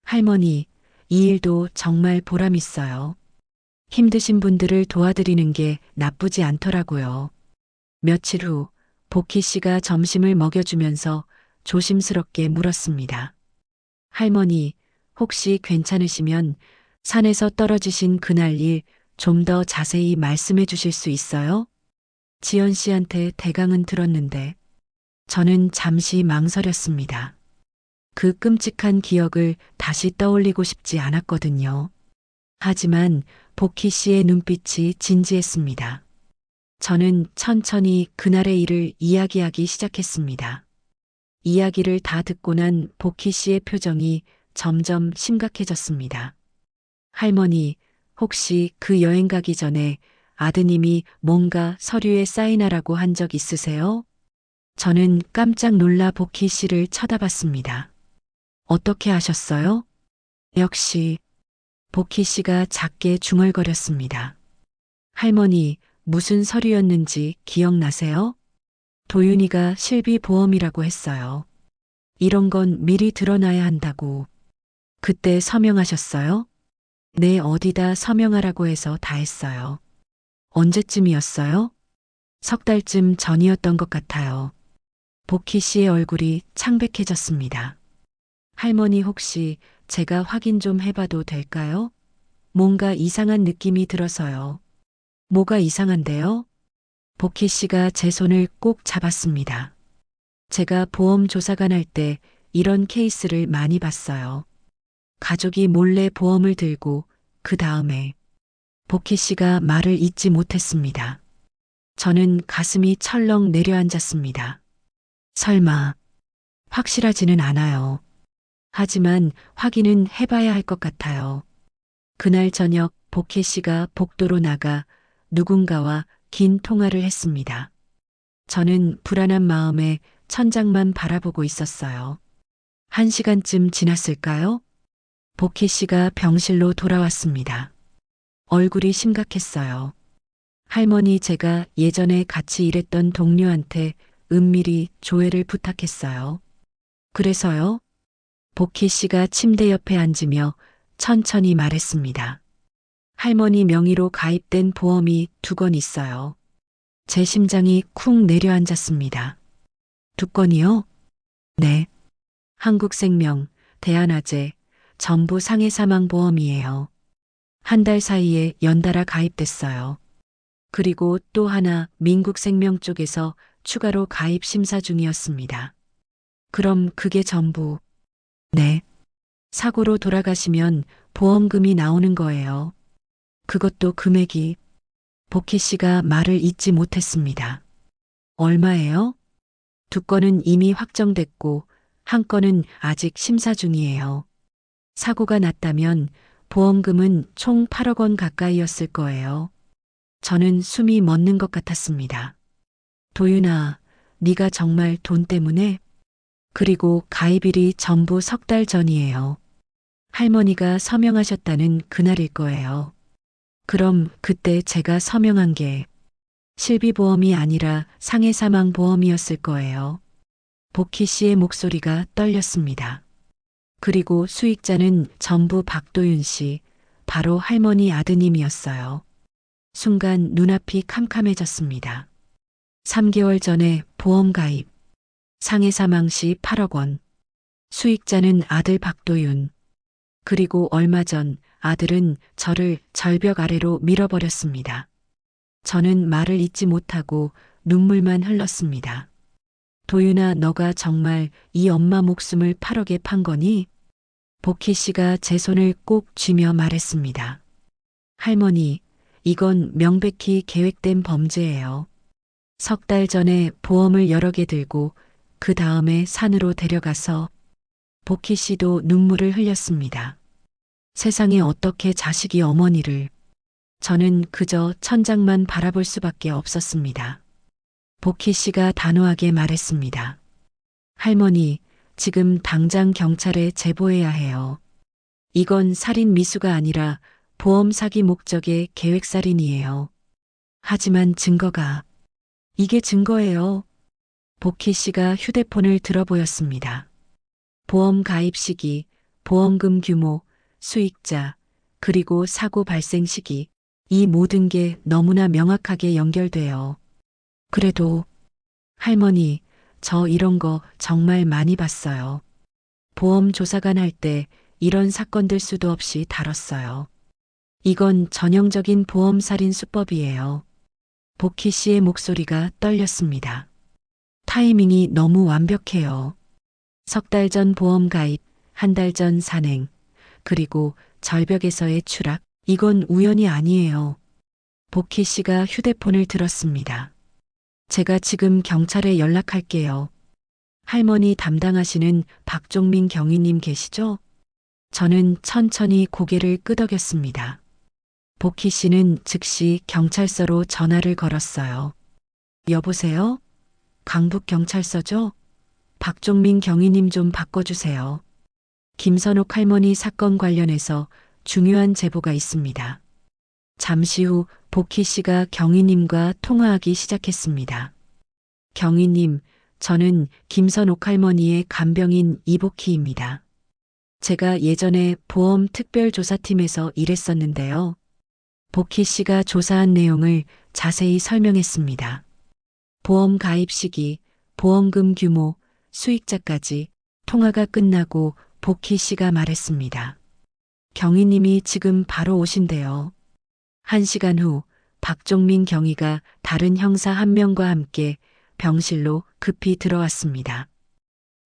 할머니, 이 일도 정말 보람 있어요. 힘드신 분들을 도와드리는 게 나쁘지 않더라고요. 며칠 후 복희 씨가 점심을 먹여주면서 조심스럽게 물었습니다. 할머니, 혹시 괜찮으시면 산에서 떨어지신 그날 일 좀 더 자세히 말씀해 주실 수 있어요? 지연 씨한테 대강은 들었는데 저는 잠시 망설였습니다. 그 끔찍한 기억을 다시 떠올리고 싶지 않았거든요. 하지만 복희 씨의 눈빛이 진지했습니다. 저는 천천히 그날의 일을 이야기하기 시작했습니다. 이야기를 다 듣고 난 복희 씨의 표정이 점점 심각해졌습니다. 할머니, 혹시 그 여행 가기 전에 아드님이 뭔가 서류에 사인하라고 한 적 있으세요? 저는 깜짝 놀라 복희 씨를 쳐다봤습니다. 어떻게 하셨어요? 역시 복희 씨가 작게 중얼거렸습니다. 할머니, 무슨 서류였는지 기억나세요? 도윤이가 실비보험이라고 했어요. 이런 건 미리 드러나야 한다고. 그때 서명하셨어요? 네, 어디다 서명하라고 해서 다 했어요. 언제쯤이었어요? 석 달쯤 전이었던 것 같아요. 복희 씨의 얼굴이 창백해졌습니다. 할머니 혹시 제가 확인 좀 해봐도 될까요? 뭔가 이상한 느낌이 들어서요. 뭐가 이상한데요? 복희 씨가 제 손을 꼭 잡았습니다. 제가 보험 조사관 할 때 이런 케이스를 많이 봤어요. 가족이 몰래 보험을 들고 그 다음에 복희 씨가 말을 잇지 못했습니다. 저는 가슴이 철렁 내려앉았습니다. 설마 확실하지는 않아요. 하지만 확인은 해봐야 할 것 같아요. 그날 저녁 복희 씨가 복도로 나가 누군가와 긴 통화를 했습니다. 저는 불안한 마음에 천장만 바라보고 있었어요. 1시간쯤 지났을까요? 복희 씨가 병실로 돌아왔습니다. 얼굴이 심각했어요. 할머니, 제가 예전에 같이 일했던 동료한테 은밀히 조회를 부탁했어요. 그래서요? 복희 씨가 침대 옆에 앉으며 천천히 말했습니다. 할머니 명의로 가입된 보험이 2건 있어요. 제 심장이 쿵 내려앉았습니다. 2건이요? 네. 한국생명, 대한화재, 전부 상해사망보험이에요. 한 달 사이에 연달아 가입됐어요. 그리고 또 하나 민국생명 쪽에서 추가로 가입 심사 중이었습니다. 그럼 그게 전부. 네. 사고로 돌아가시면 보험금이 나오는 거예요. 그것도 금액이. 복희 씨가 말을 잇지 못했습니다. 얼마예요? 2건은 이미 확정됐고 한 건은 아직 심사 중이에요. 사고가 났다면 보험금은 총 8억 원 가까이였을 거예요. 저는 숨이 멎는 것 같았습니다. 도윤아, 네가 정말 돈 때문에? 그리고 가입일이 전부 석 달 전이에요. 할머니가 서명하셨다는 그날일 거예요. 그럼 그때 제가 서명한 게 실비보험이 아니라 상해사망보험이었을 거예요. 복희 씨의 목소리가 떨렸습니다. 그리고 수익자는 전부 박도윤 씨, 바로 할머니 아드님이었어요. 순간 눈앞이 캄캄해졌습니다. 3개월 전에 보험 가입, 상해사망 시 8억 원, 수익자는 아들 박도윤, 그리고 얼마 전 아들은 저를 절벽 아래로 밀어버렸습니다. 저는 말을 잇지 못하고 눈물만 흘렀습니다. 도윤아, 너가 정말 이 엄마 목숨을 8억에 판 거니? 복희 씨가 제 손을 꼭 쥐며 말했습니다. 할머니, 이건 명백히 계획된 범죄예요. 석 달 전에 보험을 여러 개 들고 그 다음에 산으로 데려가서 복희 씨도 눈물을 흘렸습니다. 세상에 어떻게 자식이 어머니를. 저는 그저 천장만 바라볼 수밖에 없었습니다. 복희 씨가 단호하게 말했습니다. 할머니, 지금 당장 경찰에 제보해야 해요. 이건 살인 미수가 아니라 보험 사기 목적의 계획살인이에요. 하지만 증거가, 이게 증거예요. 복희 씨가 휴대폰을 들어보였습니다. 보험 가입 시기, 보험금 규모, 수익자, 그리고 사고 발생 시기, 이 모든 게 너무나 명확하게 연결돼요. 그래도, 할머니, 저 이런 거 정말 많이 봤어요. 보험 조사관 할 때 이런 사건들 수도 없이 다뤘어요. 이건 전형적인 보험 살인 수법이에요. 복희 씨의 목소리가 떨렸습니다. 타이밍이 너무 완벽해요. 석 달 전 보험 가입, 한 달 전 산행, 그리고 절벽에서의 추락, 이건 우연이 아니에요. 복희 씨가 휴대폰을 들었습니다. 제가 지금 경찰에 연락할게요. 할머니 담당하시는 박종민 경위님 계시죠? 저는 천천히 고개를 끄덕였습니다. 복희 씨는 즉시 경찰서로 전화를 걸었어요. 여보세요? 강북경찰서죠? 박종민 경위님 좀 바꿔주세요. 김선옥 할머니 사건 관련해서 중요한 제보가 있습니다. 잠시 후 복희 씨가 경위님과 통화하기 시작했습니다. 경위님, 저는 김선옥 할머니의 간병인 이복희입니다. 제가 예전에 보험 특별조사팀에서 일했었는데요. 복희 씨가 조사한 내용을 자세히 설명했습니다. 보험 가입 시기, 보험금 규모, 수익자까지. 통화가 끝나고 복희 씨가 말했습니다. 경위님이 지금 바로 오신대요. 1시간 후 박종민 경위가 다른 형사 한 명과 함께 병실로 급히 들어왔습니다.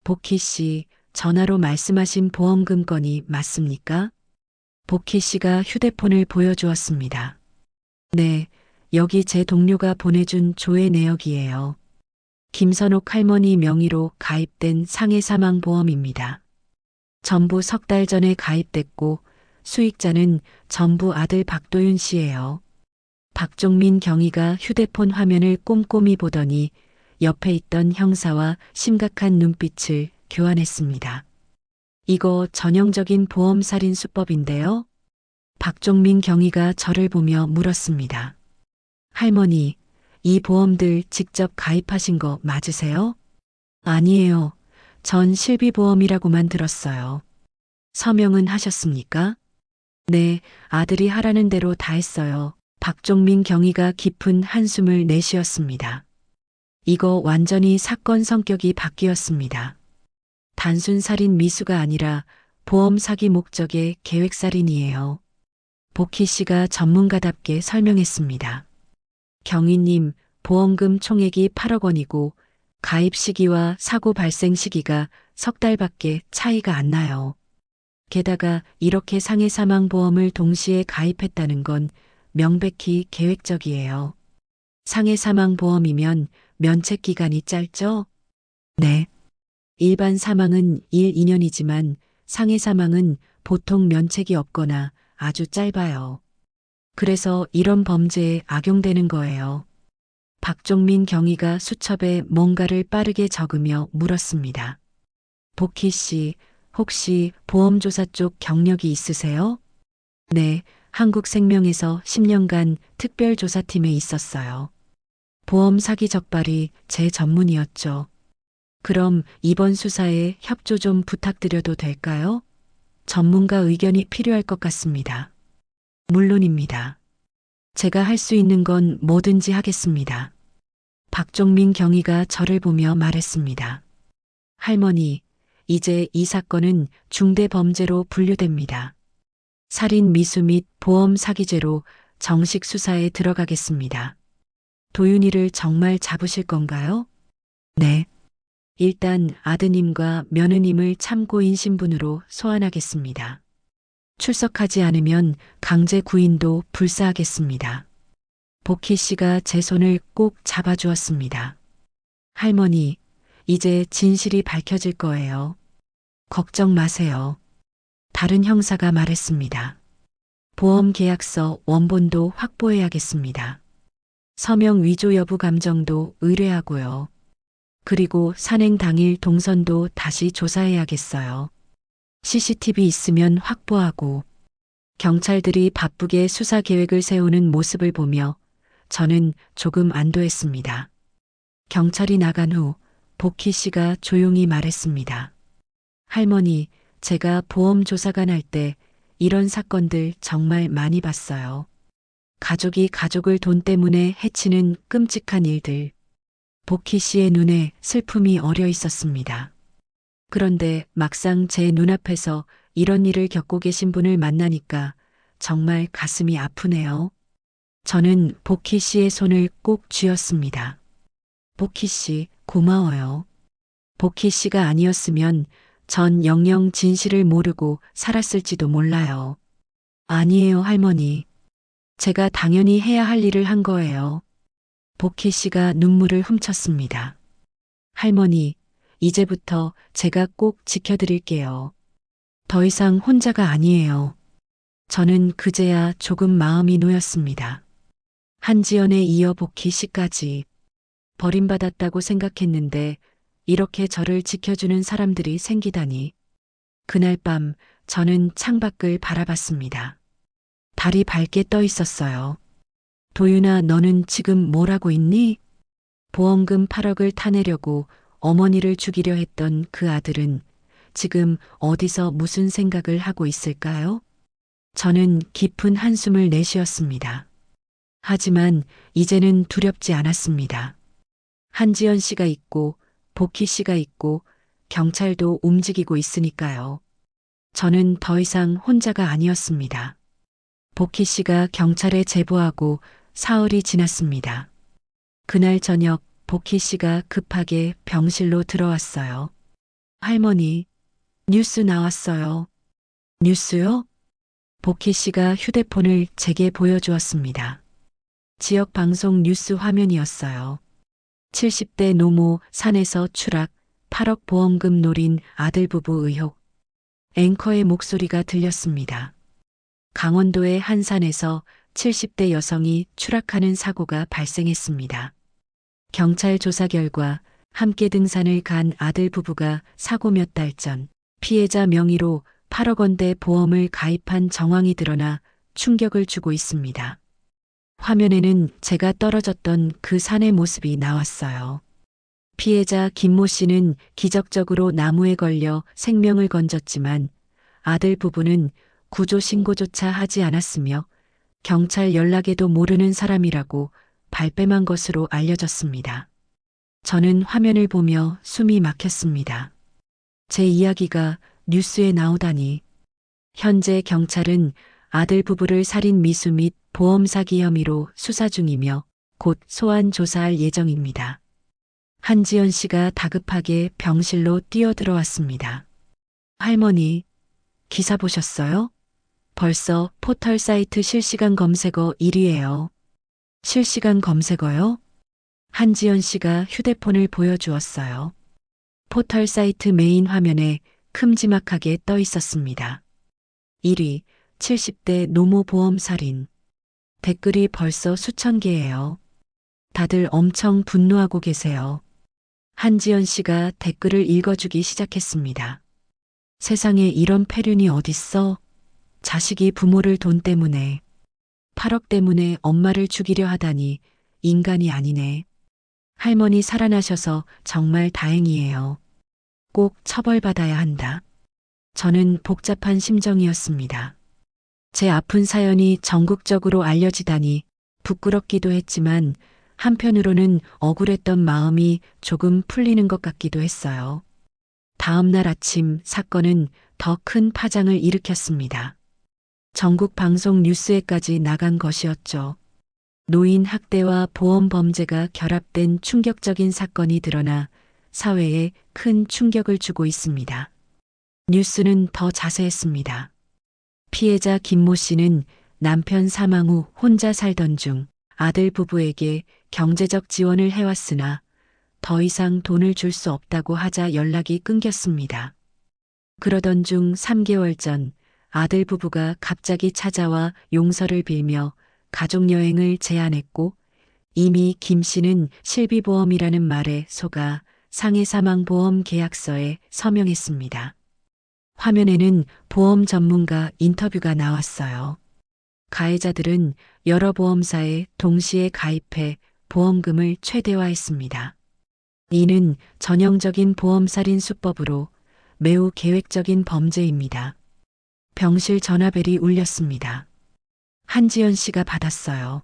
복희 씨, 전화로 말씀하신 보험금 건이 맞습니까? 복희 씨가 휴대폰을 보여주었습니다. 네, 여기 제 동료가 보내준 조회 내역이에요. 김선옥 할머니 명의로 가입된 상해 사망 보험입니다. 전부 석 달 전에 가입됐고 수익자는 전부 아들 박도윤 씨예요. 박종민 경위가 휴대폰 화면을 꼼꼼히 보더니 옆에 있던 형사와 심각한 눈빛을 교환했습니다. 이거 전형적인 보험 살인 수법인데요. 박종민 경위가 저를 보며 물었습니다. 할머니, 이 보험들 직접 가입하신 거 맞으세요? 아니에요. 전 실비보험이라고만 들었어요. 서명은 하셨습니까? 네, 아들이 하라는 대로 다 했어요. 박종민 경위가 깊은 한숨을 내쉬었습니다. 이거 완전히 사건 성격이 바뀌었습니다. 단순 살인 미수가 아니라 보험 사기 목적의 계획살인이에요. 복희 씨가 전문가답게 설명했습니다. 경위님, 보험금 총액이 8억 원이고 가입 시기와 사고 발생 시기가 석 달밖에 차이가 안 나요. 게다가 이렇게 상해 사망 보험을 동시에 가입했다는 건 명백히 계획적이에요. 상해 사망 보험이면 면책 기간이 짧죠? 네. 일반 사망은 1, 2년이지만 상해 사망은 보통 면책이 없거나 아주 짧아요. 그래서 이런 범죄에 악용되는 거예요. 박종민 경위가 수첩에 뭔가를 빠르게 적으며 물었습니다. 복희 씨, 혹시 보험조사 쪽 경력이 있으세요? 네, 한국생명에서 10년간 특별조사팀에 있었어요. 보험 사기 적발이 제 전문이었죠. 그럼 이번 수사에 협조 좀 부탁드려도 될까요? 전문가 의견이 필요할 것 같습니다. 물론입니다. 제가 할 수 있는 건 뭐든지 하겠습니다. 박종민 경위가 저를 보며 말했습니다. 할머니, 이제 이 사건은 중대범죄로 분류됩니다. 살인 미수 및 보험 사기죄로 정식 수사에 들어가겠습니다. 도윤이를 정말 잡으실 건가요? 네. 일단 아드님과 며느님을 참고인 신분으로 소환하겠습니다. 출석하지 않으면 강제 구인도 불사하겠습니다. 복희 씨가 제 손을 꼭 잡아주었습니다. 할머니, 이제 진실이 밝혀질 거예요. 걱정 마세요. 다른 형사가 말했습니다. 보험 계약서 원본도 확보해야겠습니다. 서명 위조 여부 감정도 의뢰하고요. 그리고 산행 당일 동선도 다시 조사해야겠어요. CCTV 있으면 확보하고. 경찰들이 바쁘게 수사 계획을 세우는 모습을 보며 저는 조금 안도했습니다. 경찰이 나간 후 복희 씨가 조용히 말했습니다. 할머니, 제가 보험조사관 할 때 이런 사건들 정말 많이 봤어요. 가족이 가족을 돈 때문에 해치는 끔찍한 일들. 복희 씨의 눈에 슬픔이 어려 있었습니다. 그런데 막상 제 눈앞에서 이런 일을 겪고 계신 분을 만나니까 정말 가슴이 아프네요. 저는 복희 씨의 손을 꼭 쥐었습니다. 복희 씨, 고마워요. 복희 씨가 아니었으면 전 영영 진실을 모르고 살았을지도 몰라요. 아니에요, 할머니. 제가 당연히 해야 할 일을 한 거예요. 복희 씨가 눈물을 훔쳤습니다. 할머니, 이제부터 제가 꼭 지켜드릴게요. 더 이상 혼자가 아니에요. 저는 그제야 조금 마음이 놓였습니다. 한지연에 이어 복희 씨까지 버림받았다고 생각했는데 이렇게 저를 지켜주는 사람들이 생기다니. 그날 밤 저는 창밖을 바라봤습니다. 달이 밝게 떠 있었어요. 도윤아, 너는 지금 뭘 하고 있니? 보험금 8억을 타내려고 어머니를 죽이려 했던 그 아들은 지금 어디서 무슨 생각을 하고 있을까요? 저는 깊은 한숨을 내쉬었습니다. 하지만 이제는 두렵지 않았습니다. 한지연 씨가 있고 복희 씨가 있고 경찰도 움직이고 있으니까요. 저는 더 이상 혼자가 아니었습니다. 복희 씨가 경찰에 제보하고 사흘이 지났습니다. 그날 저녁 복희 씨가 급하게 병실로 들어왔어요. 할머니, 뉴스 나왔어요. 뉴스요? 복희 씨가 휴대폰을 제게 보여주었습니다. 지역 방송 뉴스 화면이었어요. 70대 노모 산에서 추락, 8억 보험금 노린 아들 부부 의혹. 앵커의 목소리가 들렸습니다. 강원도의 한 산에서 70대 여성이 추락하는 사고가 발생했습니다. 경찰 조사 결과 함께 등산을 간 아들 부부가 사고 몇 달 전 피해자 명의로 8억 원대 보험을 가입한 정황이 드러나 충격을 주고 있습니다. 화면에는 제가 떨어졌던 그 산의 모습이 나왔어요. 피해자 김모 씨는 기적적으로 나무에 걸려 생명을 건졌지만 아들 부부는 구조 신고조차 하지 않았으며 경찰 연락에도 모르는 사람이라고 발뺌한 것으로 알려졌습니다. 저는 화면을 보며 숨이 막혔습니다. 제 이야기가 뉴스에 나오다니. 현재 경찰은 아들 부부를 살인 미수 및 보험 사기 혐의로 수사 중이며 곧 소환 조사할 예정입니다. 한지연 씨가 다급하게 병실로 뛰어들어왔습니다. 할머니, 기사 보셨어요? 벌써 포털 사이트 실시간 검색어 1위예요. 실시간 검색어요? 한지연 씨가 휴대폰을 보여주었어요. 포털 사이트 메인 화면에 큼지막하게 떠 있었습니다. 1위, 70대 노모 보험 살인. 댓글이 벌써 수천 개예요. 다들 엄청 분노하고 계세요. 한지연 씨가 댓글을 읽어주기 시작했습니다. 세상에 이런 폐륜이 어딨어? 자식이 부모를 돈 때문에, 8억 때문에 엄마를 죽이려 하다니 인간이 아니네. 할머니 살아나셔서 정말 다행이에요. 꼭 처벌받아야 한다. 저는 복잡한 심정이었습니다. 제 아픈 사연이 전국적으로 알려지다니 부끄럽기도 했지만 한편으로는 억울했던 마음이 조금 풀리는 것 같기도 했어요. 다음 날 아침 사건은 더 큰 파장을 일으켰습니다. 전국 방송 뉴스에까지 나간 것이었죠. 노인 학대와 보험 범죄가 결합된 충격적인 사건이 드러나 사회에 큰 충격을 주고 있습니다. 뉴스는 더 자세했습니다. 피해자 김모 씨는 남편 사망 후 혼자 살던 중 아들 부부에게 경제적 지원을 해왔으나 더 이상 돈을 줄 수 없다고 하자 연락이 끊겼습니다. 그러던 중 3개월 전 아들 부부가 갑자기 찾아와 용서를 빌며 가족여행을 제안했고 이미 김 씨는 실비보험이라는 말에 속아 상해사망보험 계약서에 서명했습니다. 화면에는 보험 전문가 인터뷰가 나왔어요. 가해자들은 여러 보험사에 동시에 가입해 보험금을 최대화했습니다. 이는 전형적인 보험살인 수법으로 매우 계획적인 범죄입니다. 병실 전화벨이 울렸습니다. 한지연 씨가 받았어요.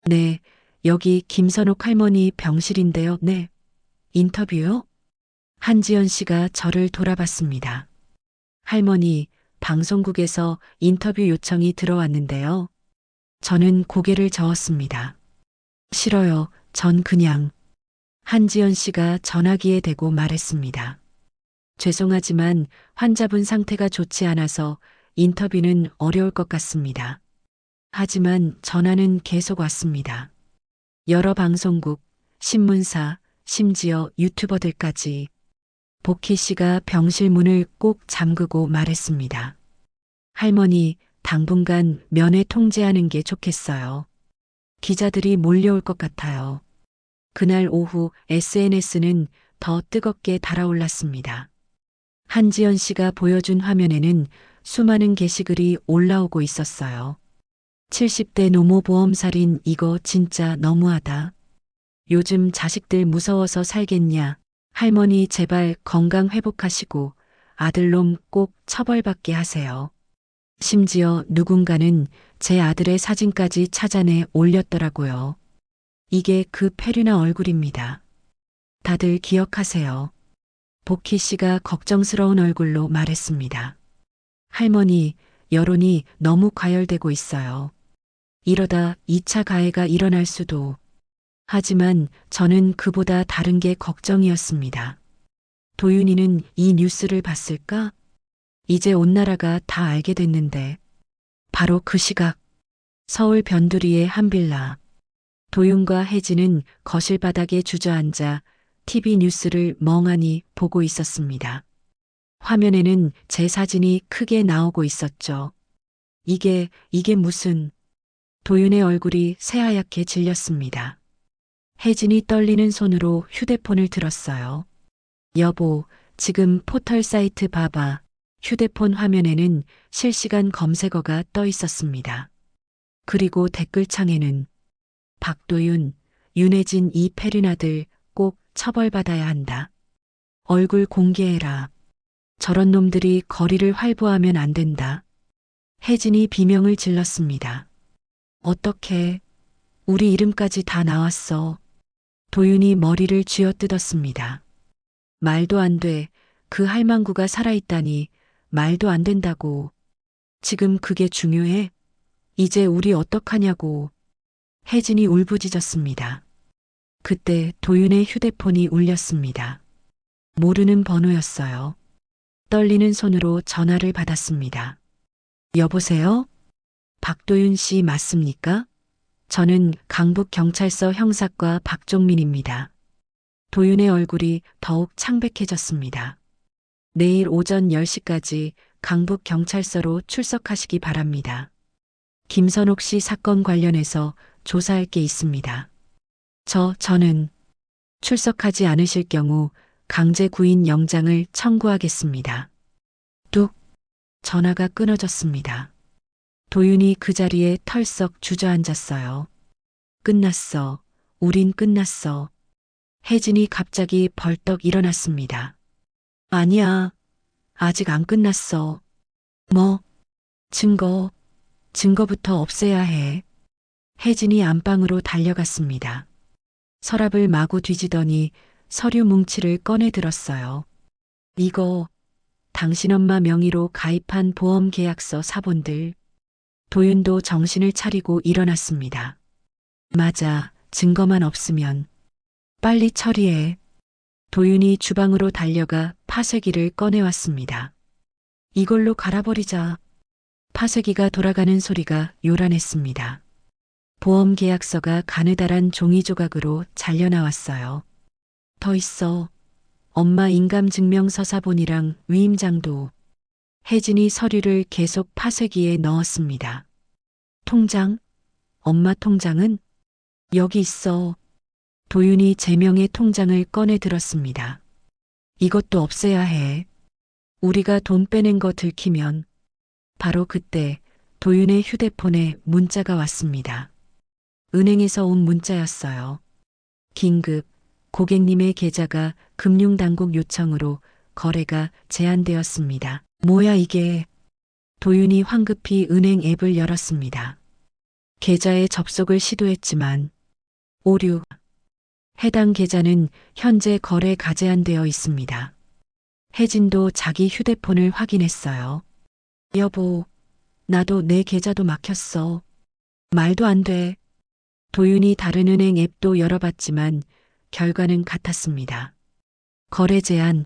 네, 여기 김선옥 할머니 병실인데요. 네. 인터뷰요? 한지연 씨가 저를 돌아봤습니다. 할머니, 방송국에서 인터뷰 요청이 들어왔는데요. 저는 고개를 저었습니다. 싫어요. 전 그냥. 한지연 씨가 전화기에 대고 말했습니다. 죄송하지만 환자분 상태가 좋지 않아서 인터뷰는 어려울 것 같습니다. 하지만 전화는 계속 왔습니다. 여러 방송국, 신문사, 심지어 유튜버들까지. 복희 씨가 병실 문을 꼭 잠그고 말했습니다. 할머니, 당분간 면회 통제하는 게 좋겠어요. 기자들이 몰려올 것 같아요. 그날 오후 SNS는 더 뜨겁게 달아올랐습니다. 한지연 씨가 보여준 화면에는 수많은 게시글이 올라오고 있었어요. 70대 노모 보험살인 이거 진짜 너무하다. 요즘 자식들 무서워서 살겠냐. 할머니 제발 건강 회복하시고 아들놈 꼭 처벌받게 하세요. 심지어 누군가는 제 아들의 사진까지 찾아내 올렸더라고요. 이게 그 페류나 얼굴입니다. 다들 기억하세요. 복희 씨가 걱정스러운 얼굴로 말했습니다. 할머니, 여론이 너무 과열되고 있어요. 이러다 2차 가해가 일어날 수도. 하지만 저는 그보다 다른 게 걱정이었습니다. 도윤이는 이 뉴스를 봤을까? 이제 온 나라가 다 알게 됐는데. 바로 그 시각, 서울 변두리의 한 빌라. 도윤과 혜진은 거실 바닥에 주저앉아 TV 뉴스를 멍하니 보고 있었습니다. 화면에는 제 사진이 크게 나오고 있었죠. 이게 무슨... 도윤의 얼굴이 새하얗게 질렸습니다. 혜진이 떨리는 손으로 휴대폰을 들었어요. 여보, 지금 포털 사이트 봐봐. 휴대폰 화면에는 실시간 검색어가 떠 있었습니다. 그리고 댓글창에는 박도윤, 윤혜진 이 페륜아들 꼭 처벌받아야 한다. 얼굴 공개해라. 저런 놈들이 거리를 활보하면 안 된다. 혜진이 비명을 질렀습니다. 어떻게? 우리 이름까지 다 나왔어. 도윤이 머리를 쥐어뜯었습니다. 말도 안 돼. 그 할망구가 살아있다니. 말도 안 된다고. 지금 그게 중요해? 이제 우리 어떡하냐고. 혜진이 울부짖었습니다. 그때 도윤의 휴대폰이 울렸습니다. 모르는 번호였어요. 떨리는 손으로 전화를 받았습니다. 여보세요? 박도윤 씨 맞습니까? 저는 강북경찰서 형사과 박종민입니다. 도윤의 얼굴이 더욱 창백해졌습니다. 내일 오전 10시까지 강북경찰서로 출석하시기 바랍니다. 김선옥 씨 사건 관련해서 조사할 게 있습니다. 저는 출석하지 않으실 경우 강제 구인 영장을 청구하겠습니다. 뚝 전화가 끊어졌습니다. 도윤이 그 자리에 털썩 주저앉았어요. 끝났어. 우린 끝났어. 혜진이 갑자기 벌떡 일어났습니다. 아니야. 아직 안 끝났어. 뭐? 증거부터 없애야 해. 혜진이 안방으로 달려갔습니다. 서랍을 마구 뒤지더니 서류 뭉치를 꺼내 들었어요. 이거 당신 엄마 명의로 가입한 보험 계약서 사본들. 도윤도 정신을 차리고 일어났습니다. 맞아, 증거만 없으면. 빨리 처리해. 도윤이 주방으로 달려가 파쇄기를 꺼내왔습니다. 이걸로 갈아버리자. 파쇄기가 돌아가는 소리가 요란했습니다. 보험 계약서가 가느다란 종이 조각으로 잘려나왔어요. 더 있어. 엄마 인감증명서 사본이랑 위임장도. 혜진이 서류를 계속 파쇄기에 넣었습니다. 통장? 엄마 통장은? 여기 있어. 도윤이 제명의 통장을 꺼내 들었습니다. 이것도 없애야 해. 우리가 돈 빼낸 거 들키면. 바로 그때 도윤의 휴대폰에 문자가 왔습니다. 은행에서 온 문자였어요. 긴급, 고객님의 계좌가 금융당국 요청으로 거래가 제한되었습니다. 뭐야 이게? 도윤이 황급히 은행 앱을 열었습니다. 계좌에 접속을 시도했지만 오류. 해당 계좌는 현재 거래가 제한되어 있습니다. 혜진도 자기 휴대폰을 확인했어요. 여보, 나도 내 계좌도 막혔어. 말도 안 돼. 도윤이 다른 은행 앱도 열어봤지만 결과는 같았습니다. 거래 제한,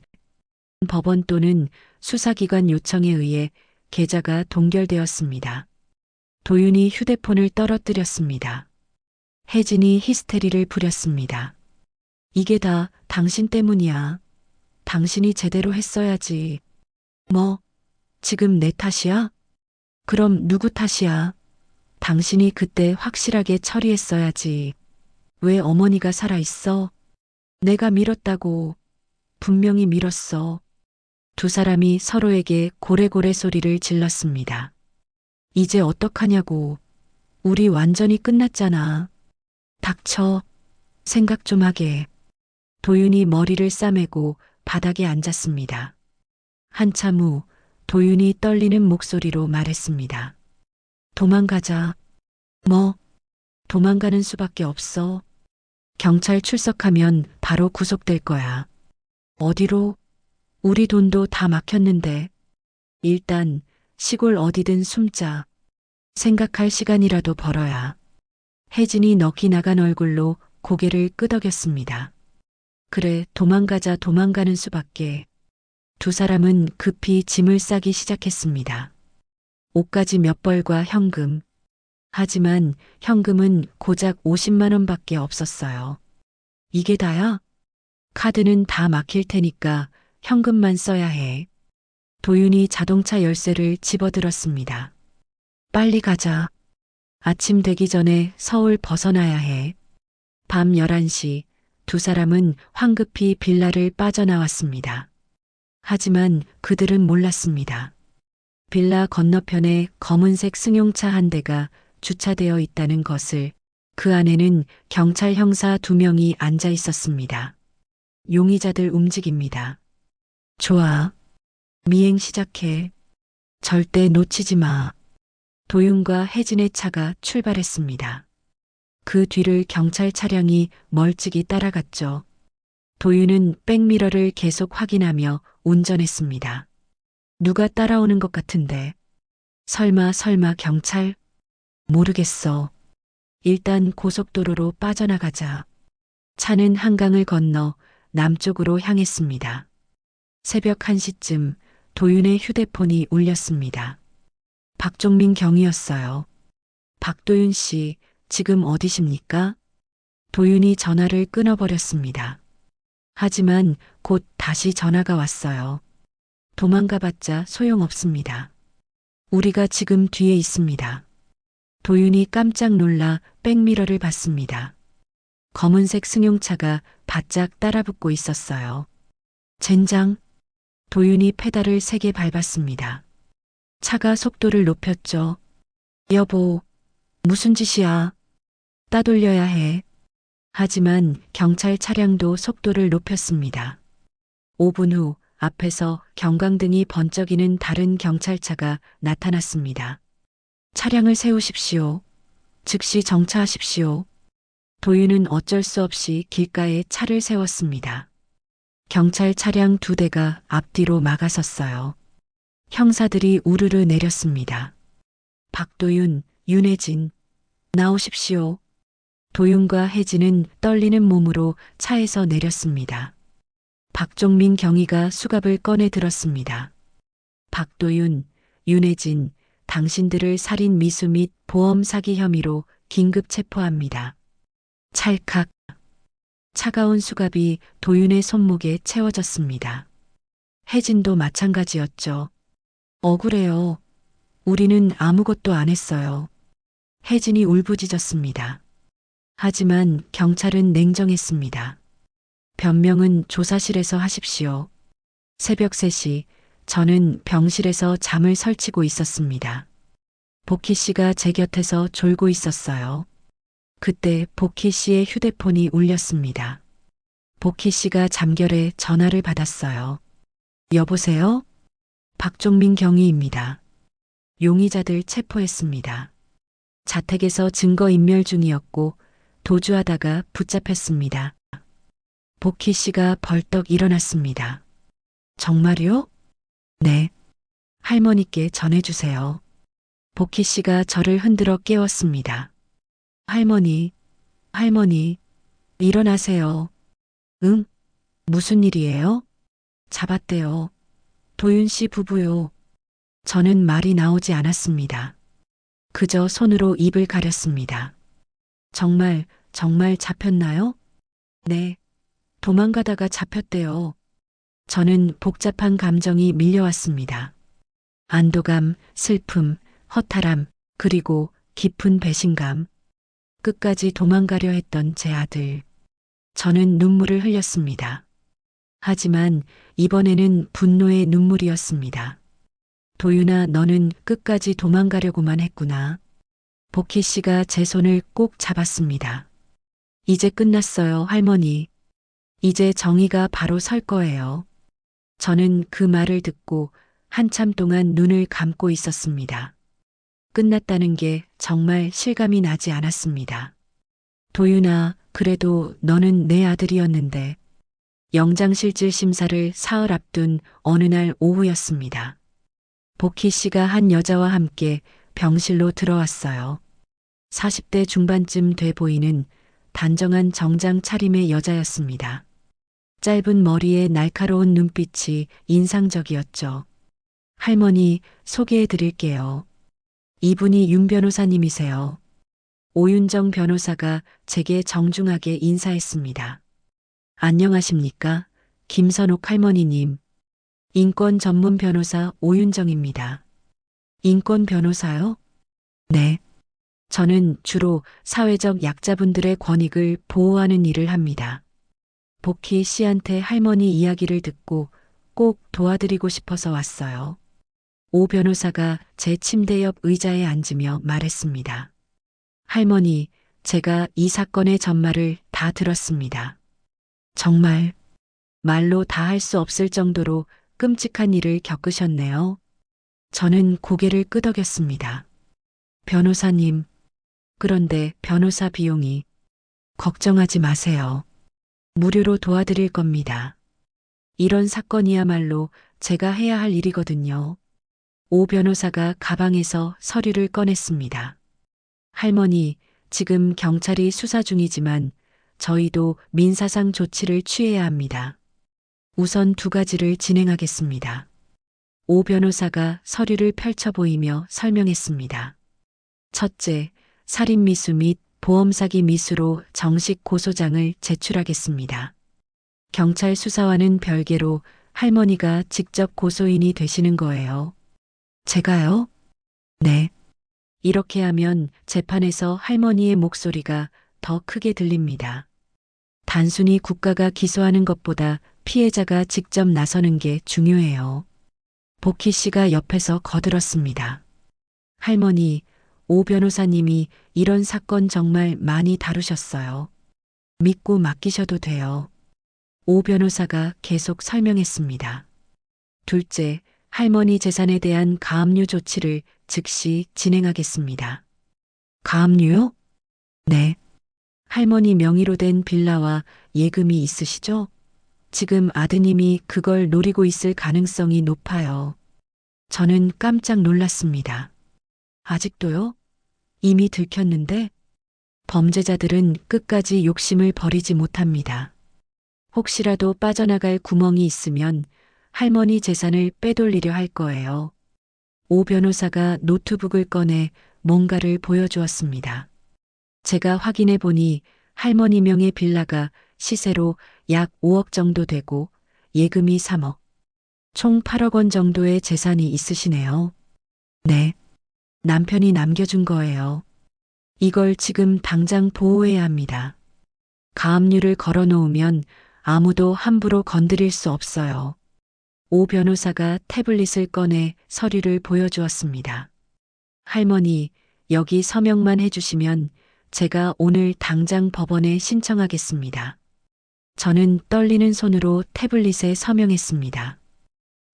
법원 또는 수사기관 요청에 의해 계좌가 동결되었습니다. 도윤이 휴대폰을 떨어뜨렸습니다. 혜진이 히스테리를 부렸습니다. 이게 다 당신 때문이야. 당신이 제대로 했어야지. 뭐, 지금 내 탓이야? 그럼 누구 탓이야? 당신이 그때 확실하게 처리했어야지. 왜 어머니가 살아있어? 내가 밀었다고. 분명히 밀었어. 두 사람이 서로에게 고래고래 소리를 질렀습니다. 이제 어떡하냐고. 우리 완전히 끝났잖아. 닥쳐. 생각 좀 하게. 도윤이 머리를 싸매고 바닥에 앉았습니다. 한참 후 도윤이 떨리는 목소리로 말했습니다. 도망가자. 뭐? 도망가는 수밖에 없어. 경찰 출석하면 바로 구속될 거야. 어디로? 우리 돈도 다 막혔는데. 일단 시골 어디든 숨자. 생각할 시간이라도 벌어야. 혜진이 넋이 나간 얼굴로 고개를 끄덕였습니다. 그래, 도망가자. 도망가는 수밖에. 두 사람은 급히 짐을 싸기 시작했습니다. 옷가지 몇 벌과 현금. 하지만 현금은 고작 50만 원밖에 없었어요. 이게 다야? 카드는 다 막힐 테니까 현금만 써야 해. 도윤이 자동차 열쇠를 집어들었습니다. 빨리 가자. 아침 되기 전에 서울 벗어나야 해. 밤 11시 두 사람은 황급히 빌라를 빠져나왔습니다. 하지만 그들은 몰랐습니다. 빌라 건너편에 검은색 승용차 한 대가 주차되어 있다는 것을. 그 안에는 경찰 형사 2명이 앉아 있었습니다. 용의자들 움직입니다. 좋아. 미행 시작해. 절대 놓치지 마. 도윤과 혜진의 차가 출발했습니다. 그 뒤를 경찰 차량이 멀찍이 따라갔죠. 도윤은 백미러를 계속 확인하며 운전했습니다. 누가 따라오는 것 같은데. 설마 경찰? 모르겠어. 일단 고속도로로 빠져나가자. 차는 한강을 건너 남쪽으로 향했습니다. 새벽 1시쯤 도윤의 휴대폰이 울렸습니다. 박종민 경이었어요. 박도윤 씨, 지금 어디십니까? 도윤이 전화를 끊어버렸습니다. 하지만 곧 다시 전화가 왔어요. 도망가봤자 소용없습니다. 우리가 지금 뒤에 있습니다. 도윤이 깜짝 놀라 백미러를 봤습니다. 검은색 승용차가 바짝 따라붙고 있었어요. 젠장. 도윤이 페달을 세게 밟았습니다. 차가 속도를 높였죠. 여보, 무슨 짓이야? 따돌려야 해. 하지만 경찰 차량도 속도를 높였습니다. 5분 후 앞에서 경광등이 번쩍이는 다른 경찰차가 나타났습니다. 차량을 세우십시오. 즉시 정차하십시오. 도윤은 어쩔 수 없이 길가에 차를 세웠습니다. 경찰 차량 2대가 앞뒤로 막아섰어요. 형사들이 우르르 내렸습니다. 박도윤, 윤혜진, 나오십시오. 도윤과 혜진은 떨리는 몸으로 차에서 내렸습니다. 박종민 경위가 수갑을 꺼내 들었습니다. 박도윤, 윤혜진, 당신들을 살인 미수 및 보험 사기 혐의로 긴급 체포합니다. 찰칵. 차가운 수갑이 도윤의 손목에 채워졌습니다. 혜진도 마찬가지였죠. 억울해요. 우리는 아무것도 안 했어요. 혜진이 울부짖었습니다. 하지만 경찰은 냉정했습니다. 변명은 조사실에서 하십시오. 새벽 3시 저는 병실에서 잠을 설치고 있었습니다. 복희 씨가 제 곁에서 졸고 있었어요. 그때 복희 씨의 휴대폰이 울렸습니다. 복희 씨가 잠결에 전화를 받았어요. 여보세요? 박종민 경위입니다. 용의자들 체포했습니다. 자택에서 증거인멸 중이었고 도주하다가 붙잡혔습니다. 복희 씨가 벌떡 일어났습니다. 정말요? 네. 할머니께 전해주세요. 복희 씨가 저를 흔들어 깨웠습니다. 할머니, 할머니, 일어나세요. 응? 무슨 일이에요? 잡았대요. 도윤 씨 부부요. 저는 말이 나오지 않았습니다. 그저 손으로 입을 가렸습니다. 정말 잡혔나요? 네. 도망가다가 잡혔대요. 저는 복잡한 감정이 밀려왔습니다. 안도감, 슬픔, 허탈함, 그리고 깊은 배신감. 끝까지 도망가려 했던 제 아들. 저는 눈물을 흘렸습니다. 하지만 이번에는 분노의 눈물이었습니다. 도윤아, 너는 끝까지 도망가려고만 했구나. 복희 씨가 제 손을 꼭 잡았습니다. 이제 끝났어요, 할머니. 이제 정의가 바로 설 거예요. 저는 그 말을 듣고 한참 동안 눈을 감고 있었습니다. 끝났다는 게 정말 실감이 나지 않았습니다. 도윤아, 그래도 너는 내 아들이었는데. 영장실질 심사를 사흘 앞둔 어느 날 오후였습니다. 복희 씨가 한 여자와 함께 병실로 들어왔어요. 40대 중반쯤 돼 보이는 단정한 정장 차림의 여자였습니다. 짧은 머리에 날카로운 눈빛이 인상적이었죠. 할머니, 소개해 드릴게요. 이분이 윤 변호사님이세요. 오윤정 변호사가 제게 정중하게 인사했습니다. 안녕하십니까? 김선옥 할머니님. 인권 전문 변호사 오윤정입니다. 인권 변호사요? 네. 저는 주로 사회적 약자분들의 권익을 보호하는 일을 합니다. 복희 씨한테 할머니 이야기를 듣고 꼭 도와드리고 싶어서 왔어요. 오 변호사가 제 침대 옆 의자에 앉으며 말했습니다. 할머니, 제가 이 사건의 전말을 다 들었습니다. 정말 말로 다 할 수 없을 정도로 끔찍한 일을 겪으셨네요. 저는 고개를 끄덕였습니다. 변호사님, 그런데 변호사 비용이 걱정하지 마세요. 무료로 도와드릴 겁니다. 이런 사건이야말로 제가 해야 할 일이거든요. 오 변호사가 가방에서 서류를 꺼냈습니다. 할머니, 지금 경찰이 수사 중이지만 저희도 민사상 조치를 취해야 합니다. 우선 2가지를 진행하겠습니다. 오 변호사가 서류를 펼쳐 보이며 설명했습니다. 첫째, 살인미수 및 보험사기 미수로 정식 고소장을 제출하겠습니다. 경찰 수사와는 별개로 할머니가 직접 고소인이 되시는 거예요. 제가요? 네. 이렇게 하면 재판에서 할머니의 목소리가 더 크게 들립니다. 단순히 국가가 기소하는 것보다 피해자가 직접 나서는 게 중요해요. 복희 씨가 옆에서 거들었습니다. 할머니, 오 변호사님이 이런 사건 정말 많이 다루셨어요. 믿고 맡기셔도 돼요. 오 변호사가 계속 설명했습니다. 둘째, 할머니 재산에 대한 가압류 조치를 즉시 진행하겠습니다. 가압류요? 네. 할머니 명의로 된 빌라와 예금이 있으시죠? 지금 아드님이 그걸 노리고 있을 가능성이 높아요. 저는 깜짝 놀랐습니다. 아직도요? 이미 들켰는데? 범죄자들은 끝까지 욕심을 버리지 못합니다. 혹시라도 빠져나갈 구멍이 있으면 할머니 재산을 빼돌리려 할 거예요. 오 변호사가 노트북을 꺼내 뭔가를 보여주었습니다. 제가 확인해 보니 할머니 명의 빌라가 시세로 약 5억 정도 되고 예금이 3억. 총 8억 원 정도의 재산이 있으시네요. 네. 남편이 남겨준 거예요. 이걸 지금 당장 보호해야 합니다. 가압류를 걸어 놓으면 아무도 함부로 건드릴 수 없어요. 오 변호사가 태블릿을 꺼내 서류를 보여주었습니다. 할머니, 여기 서명만 해주시면 제가 오늘 당장 법원에 신청하겠습니다. 저는 떨리는 손으로 태블릿에 서명했습니다.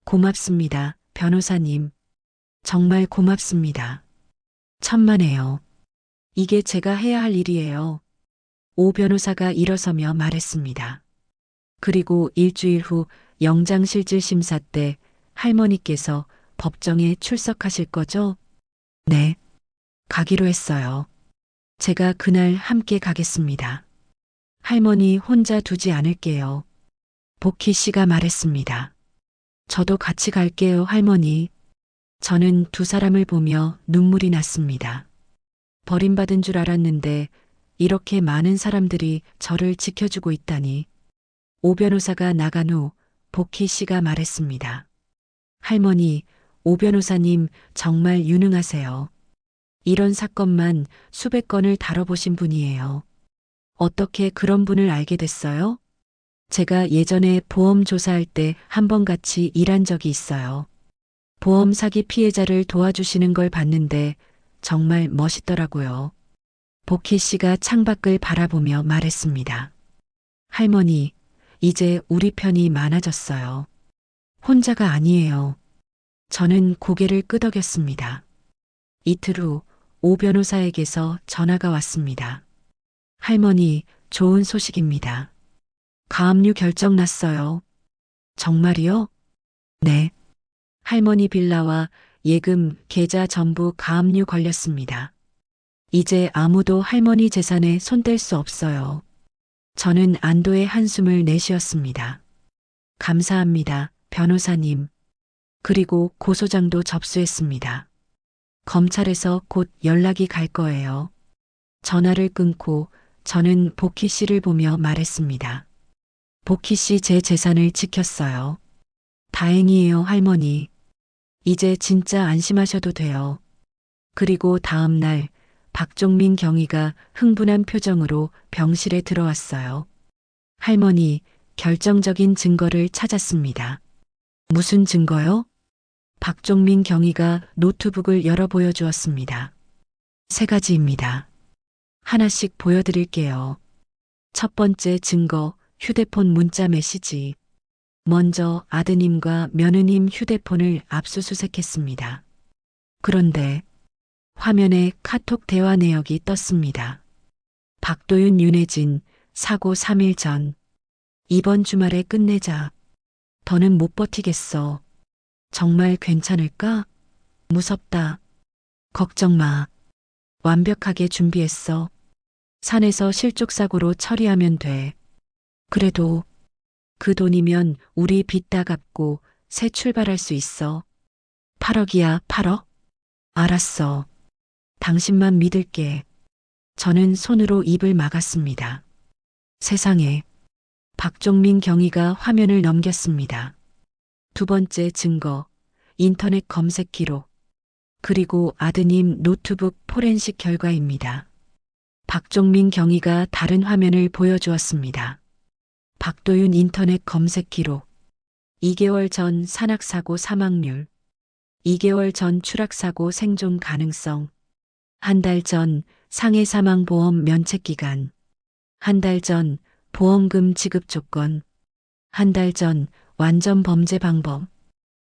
고맙습니다, 변호사님. 정말 고맙습니다. 천만에요. 이게 제가 해야 할 일이에요. 오 변호사가 일어서며 말했습니다. 그리고 일주일 후 영장실질 심사 때 할머니께서 법정에 출석하실 거죠? 네. 가기로 했어요. 제가 그날 함께 가겠습니다. 할머니 혼자 두지 않을게요. 복희 씨가 말했습니다. 저도 같이 갈게요, 할머니. 저는 두 사람을 보며 눈물이 났습니다. 버림받은 줄 알았는데 이렇게 많은 사람들이 저를 지켜주고 있다니. 오 변호사가 나간 후 복희 씨가 말했습니다. 할머니, 오 변호사님 정말 유능하세요. 이런 사건만 수백 건을 다뤄보신 분이에요. 어떻게 그런 분을 알게 됐어요? 제가 예전에 보험 조사할 때 한 번 같이 일한 적이 있어요. 보험 사기 피해자를 도와주시는 걸 봤는데 정말 멋있더라고요. 복희 씨가 창밖을 바라보며 말했습니다. 할머니, 이제 우리 편이 많아졌어요. 혼자가 아니에요. 저는 고개를 끄덕였습니다. 이틀 후 오 변호사에게서 전화가 왔습니다. 할머니, 좋은 소식입니다. 가압류 결정 났어요. 정말이요? 네. 할머니 빌라와 예금, 계좌 전부 가압류 걸렸습니다. 이제 아무도 할머니 재산에 손댈 수 없어요. 저는 안도의 한숨을 내쉬었습니다. 감사합니다, 변호사님. 그리고 고소장도 접수했습니다. 검찰에서 곧 연락이 갈 거예요. 전화를 끊고 저는 복희 씨를 보며 말했습니다. 복희 씨 제 재산을 지켰어요. 다행이에요, 할머니. 이제 진짜 안심하셔도 돼요. 그리고 다음 날 박종민 경위가 흥분한 표정으로 병실에 들어왔어요. 할머니, 결정적인 증거를 찾았습니다. 무슨 증거요? 박종민 경위가 노트북을 열어 보여주었습니다. 세 가지입니다. 하나씩 보여드릴게요. 첫 번째 증거, 휴대폰 문자 메시지. 먼저 아드님과 며느님 휴대폰을 압수수색했습니다. 그런데 화면에 카톡 대화 내역이 떴습니다. 박도윤, 윤혜진, 사고 3일 전. 이번 주말에 끝내자. 더는 못 버티겠어. 정말 괜찮을까? 무섭다. 걱정 마. 완벽하게 준비했어. 산에서 실족사고로 처리하면 돼. 그래도 그 돈이면 우리 빚 다 갚고 새 출발할 수 있어. 8억이야, 8억? 알았어. 당신만 믿을게. 저는 손으로 입을 막았습니다. 세상에. 박종민 경위가 화면을 넘겼습니다. 두 번째 증거, 인터넷 검색 기록, 그리고 아드님 노트북 포렌식 결과입니다. 박종민 경위가 다른 화면을 보여주었습니다. 박도윤 인터넷 검색 기록, 2개월 전 산악사고 사망률, 2개월 전 추락사고 생존 가능성, 한 달 전 상해 사망보험 면책기간, 한 달 전 보험금 지급 조건, 한 달 전 완전 범죄 방법,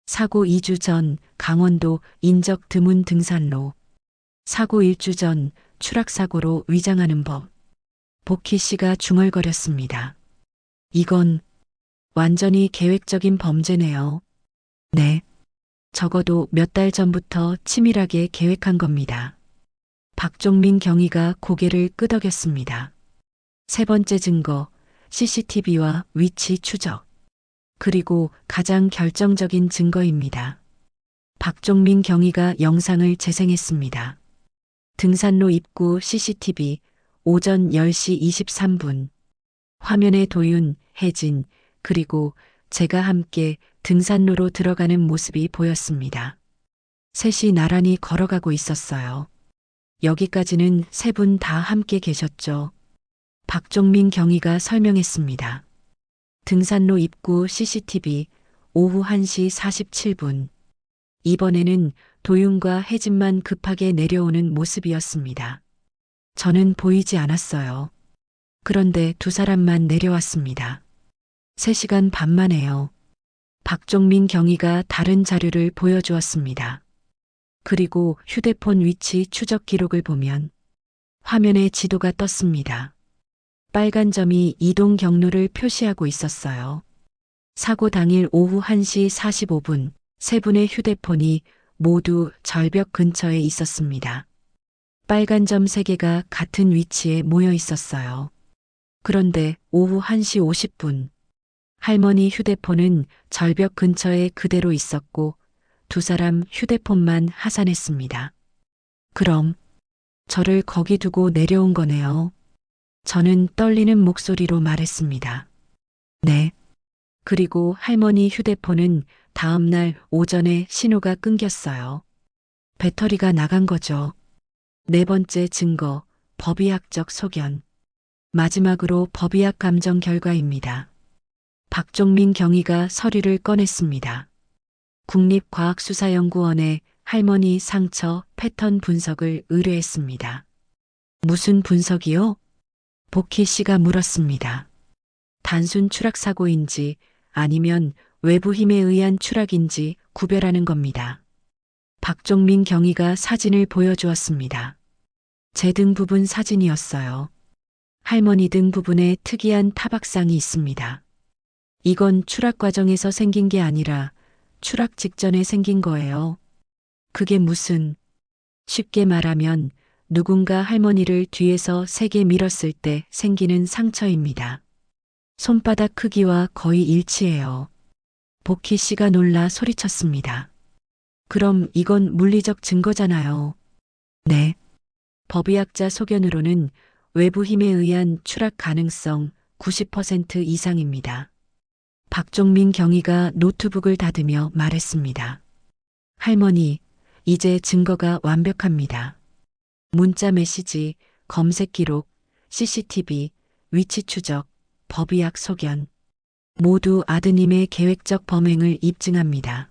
사고 2주 전 강원도 인적 드문 등산로, 사고 1주 전 추락사고로 위장하는 법. 복희 씨가 중얼거렸습니다. 이건 완전히 계획적인 범죄네요. 네. 적어도 몇 달 전부터 치밀하게 계획한 겁니다. 박종민 경위가 고개를 끄덕였습니다. 세 번째 증거, CCTV와 위치 추적. 그리고 가장 결정적인 증거입니다. 박종민 경위가 영상을 재생했습니다. 등산로 입구 CCTV 오전 10시 23분. 화면에 도윤, 혜진, 그리고 제가 함께 등산로로 들어가는 모습이 보였습니다. 셋이 나란히 걸어가고 있었어요. 여기까지는 세 분 다 함께 계셨죠. 박종민 경위가 설명했습니다. 등산로 입구 CCTV 오후 1시 47분. 이번에는 도윤과 혜진만 급하게 내려오는 모습이었습니다. 저는 보이지 않았어요. 그런데 두 사람만 내려왔습니다. 3시간 반 만에요. 박종민 경위가 다른 자료를 보여주었습니다. 그리고 휴대폰 위치 추적 기록을 보면 화면에 지도가 떴습니다. 빨간 점이 이동 경로를 표시하고 있었어요. 사고 당일 오후 1시 45분 세 분의 휴대폰이 모두 절벽 근처에 있었습니다. 빨간 점 3개가 같은 위치에 모여 있었어요. 그런데 오후 1시 50분 할머니 휴대폰은 절벽 근처에 그대로 있었고 두 사람 휴대폰만 하산했습니다. 그럼 저를 거기 두고 내려온 거네요. 저는 떨리는 목소리로 말했습니다. 네. 그리고 할머니 휴대폰은 다음 날 오전에 신호가 끊겼어요. 배터리가 나간 거죠. 네 번째 증거, 법의학적 소견. 마지막으로 법의학 감정 결과입니다. 박종민 경위가 서류를 꺼냈습니다. 국립과학수사연구원에 할머니 상처 패턴 분석을 의뢰했습니다. 무슨 분석이요? 복희 씨가 물었습니다. 단순 추락 사고인지 아니면 외부 힘에 의한 추락인지 구별하는 겁니다. 박종민 경위가 사진을 보여주었습니다. 제 등 부분 사진이었어요. 할머니 등 부분에 특이한 타박상이 있습니다. 이건 추락 과정에서 생긴 게 아니라 추락 직전에 생긴 거예요. 그게 무슨, 쉽게 말하면 누군가 할머니를 뒤에서 세게 밀었을 때 생기는 상처입니다. 손바닥 크기와 거의 일치해요. 복희 씨가 놀라 소리쳤습니다. 그럼 이건 물리적 증거잖아요. 네. 법의학자 소견으로는 외부 힘에 의한 추락 가능성 90% 이상입니다. 박종민 경위가 노트북을 닫으며 말했습니다. 할머니, 이제 증거가 완벽합니다. 문자 메시지, 검색 기록, CCTV, 위치 추적, 법의학 소견. 모두 아드님의 계획적 범행을 입증합니다.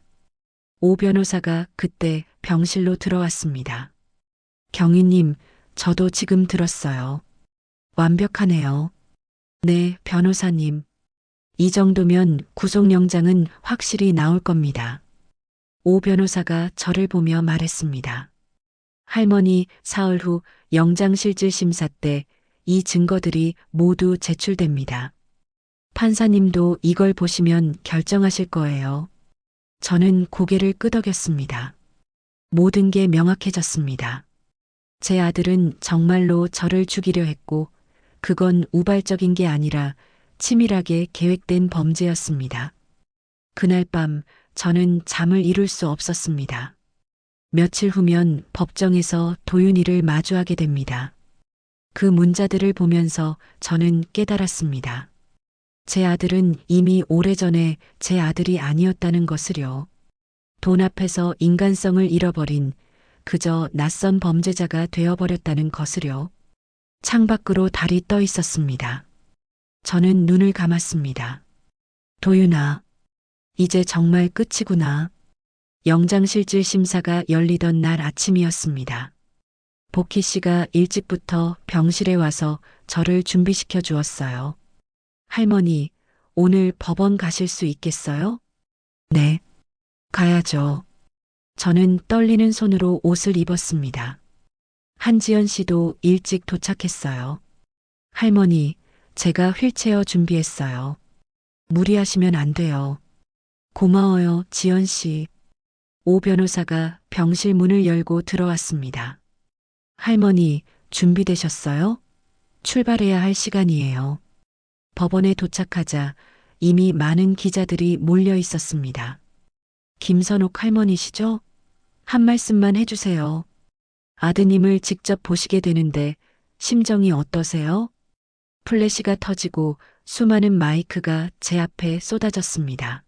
오 변호사가 그때 병실로 들어왔습니다. 경위님, 저도 지금 들었어요. 완벽하네요. 네, 변호사님. 이 정도면 구속영장은 확실히 나올 겁니다. 오 변호사가 저를 보며 말했습니다. 할머니 사흘 후 영장실질 심사 때 이 증거들이 모두 제출됩니다. 판사님도 이걸 보시면 결정하실 거예요. 저는 고개를 끄덕였습니다. 모든 게 명확해졌습니다. 제 아들은 정말로 저를 죽이려 했고 그건 우발적인 게 아니라 치밀하게 계획된 범죄였습니다. 그날 밤 저는 잠을 이룰 수 없었습니다. 며칠 후면 법정에서 도윤이를 마주하게 됩니다. 그 문자들을 보면서 저는 깨달았습니다. 제 아들은 이미 오래전에 제 아들이 아니었다는 것을요. 돈 앞에서 인간성을 잃어버린 그저 낯선 범죄자가 되어버렸다는 것을요. 창밖으로 달이 떠 있었습니다. 저는 눈을 감았습니다. 도윤아, 이제 정말 끝이구나. 영장실질 심사가 열리던 날 아침이었습니다. 복희 씨가 일찍부터 병실에 와서 저를 준비시켜 주었어요. 할머니, 오늘 법원 가실 수 있겠어요? 네, 가야죠. 저는 떨리는 손으로 옷을 입었습니다. 한지연 씨도 일찍 도착했어요. 할머니, 제가 휠체어 준비했어요. 무리하시면 안 돼요. 고마워요, 지연 씨. 오 변호사가 병실 문을 열고 들어왔습니다. 할머니, 준비되셨어요? 출발해야 할 시간이에요. 법원에 도착하자 이미 많은 기자들이 몰려 있었습니다. 김선옥 할머니시죠? 한 말씀만 해주세요. 아드님을 직접 보시게 되는데 심정이 어떠세요? 플래시가 터지고 수많은 마이크가 제 앞에 쏟아졌습니다.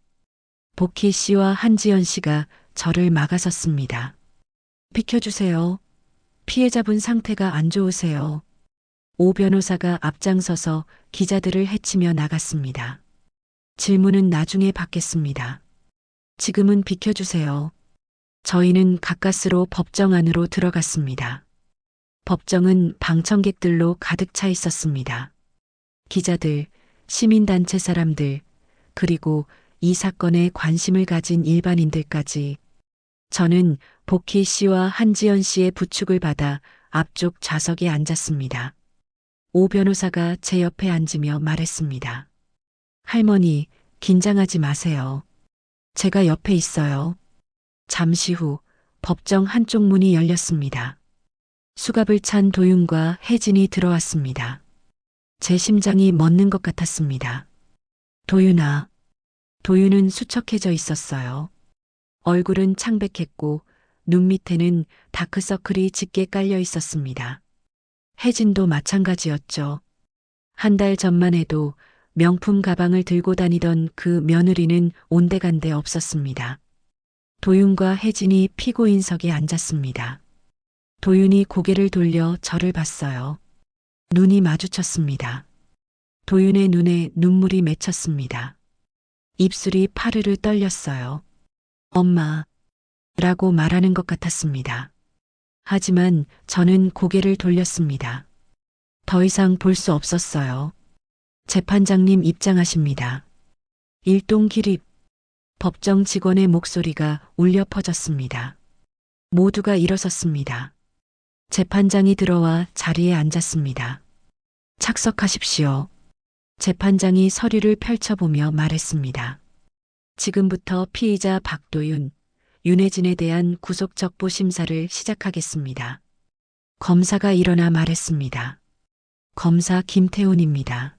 복희 씨와 한지연 씨가 저를 막아섰습니다. 비켜주세요. 피해자분 상태가 안 좋으세요. 오 변호사가 앞장서서 기자들을 해치며 나갔습니다. 질문은 나중에 받겠습니다. 지금은 비켜주세요. 저희는 가까스로 법정 안으로 들어갔습니다. 법정은 방청객들로 가득 차 있었습니다. 기자들, 시민단체 사람들, 그리고 이 사건에 관심을 가진 일반인들까지. 저는 복희 씨와 한지연 씨의 부축을 받아 앞쪽 좌석에 앉았습니다. 오 변호사가 제 옆에 앉으며 말했습니다. 할머니, 긴장하지 마세요. 제가 옆에 있어요. 잠시 후 법정 한쪽 문이 열렸습니다. 수갑을 찬 도윤과 혜진이 들어왔습니다. 제 심장이 멎는 것 같았습니다. 도윤아. 도윤은 수척해져 있었어요. 얼굴은 창백했고 눈 밑에는 다크서클이 짙게 깔려 있었습니다. 혜진도 마찬가지였죠. 한 달 전만 해도 명품 가방을 들고 다니던 그 며느리는 온데간데 없었습니다. 도윤과 혜진이 피고인석에 앉았습니다. 도윤이 고개를 돌려 저를 봤어요. 눈이 마주쳤습니다. 도윤의 눈에 눈물이 맺혔습니다. 입술이 파르르 떨렸어요. 엄마, 라고 말하는 것 같았습니다. 하지만 저는 고개를 돌렸습니다. 더 이상 볼 수 없었어요. 재판장님 입장하십니다. 일동 기립. 법정 직원의 목소리가 울려 퍼졌습니다. 모두가 일어섰습니다. 재판장이 들어와 자리에 앉았습니다. 착석하십시오. 재판장이 서류를 펼쳐보며 말했습니다. 지금부터 피의자 박도윤, 윤혜진에 대한 구속적부 심사를 시작하겠습니다. 검사가 일어나 말했습니다. 검사 김태훈입니다.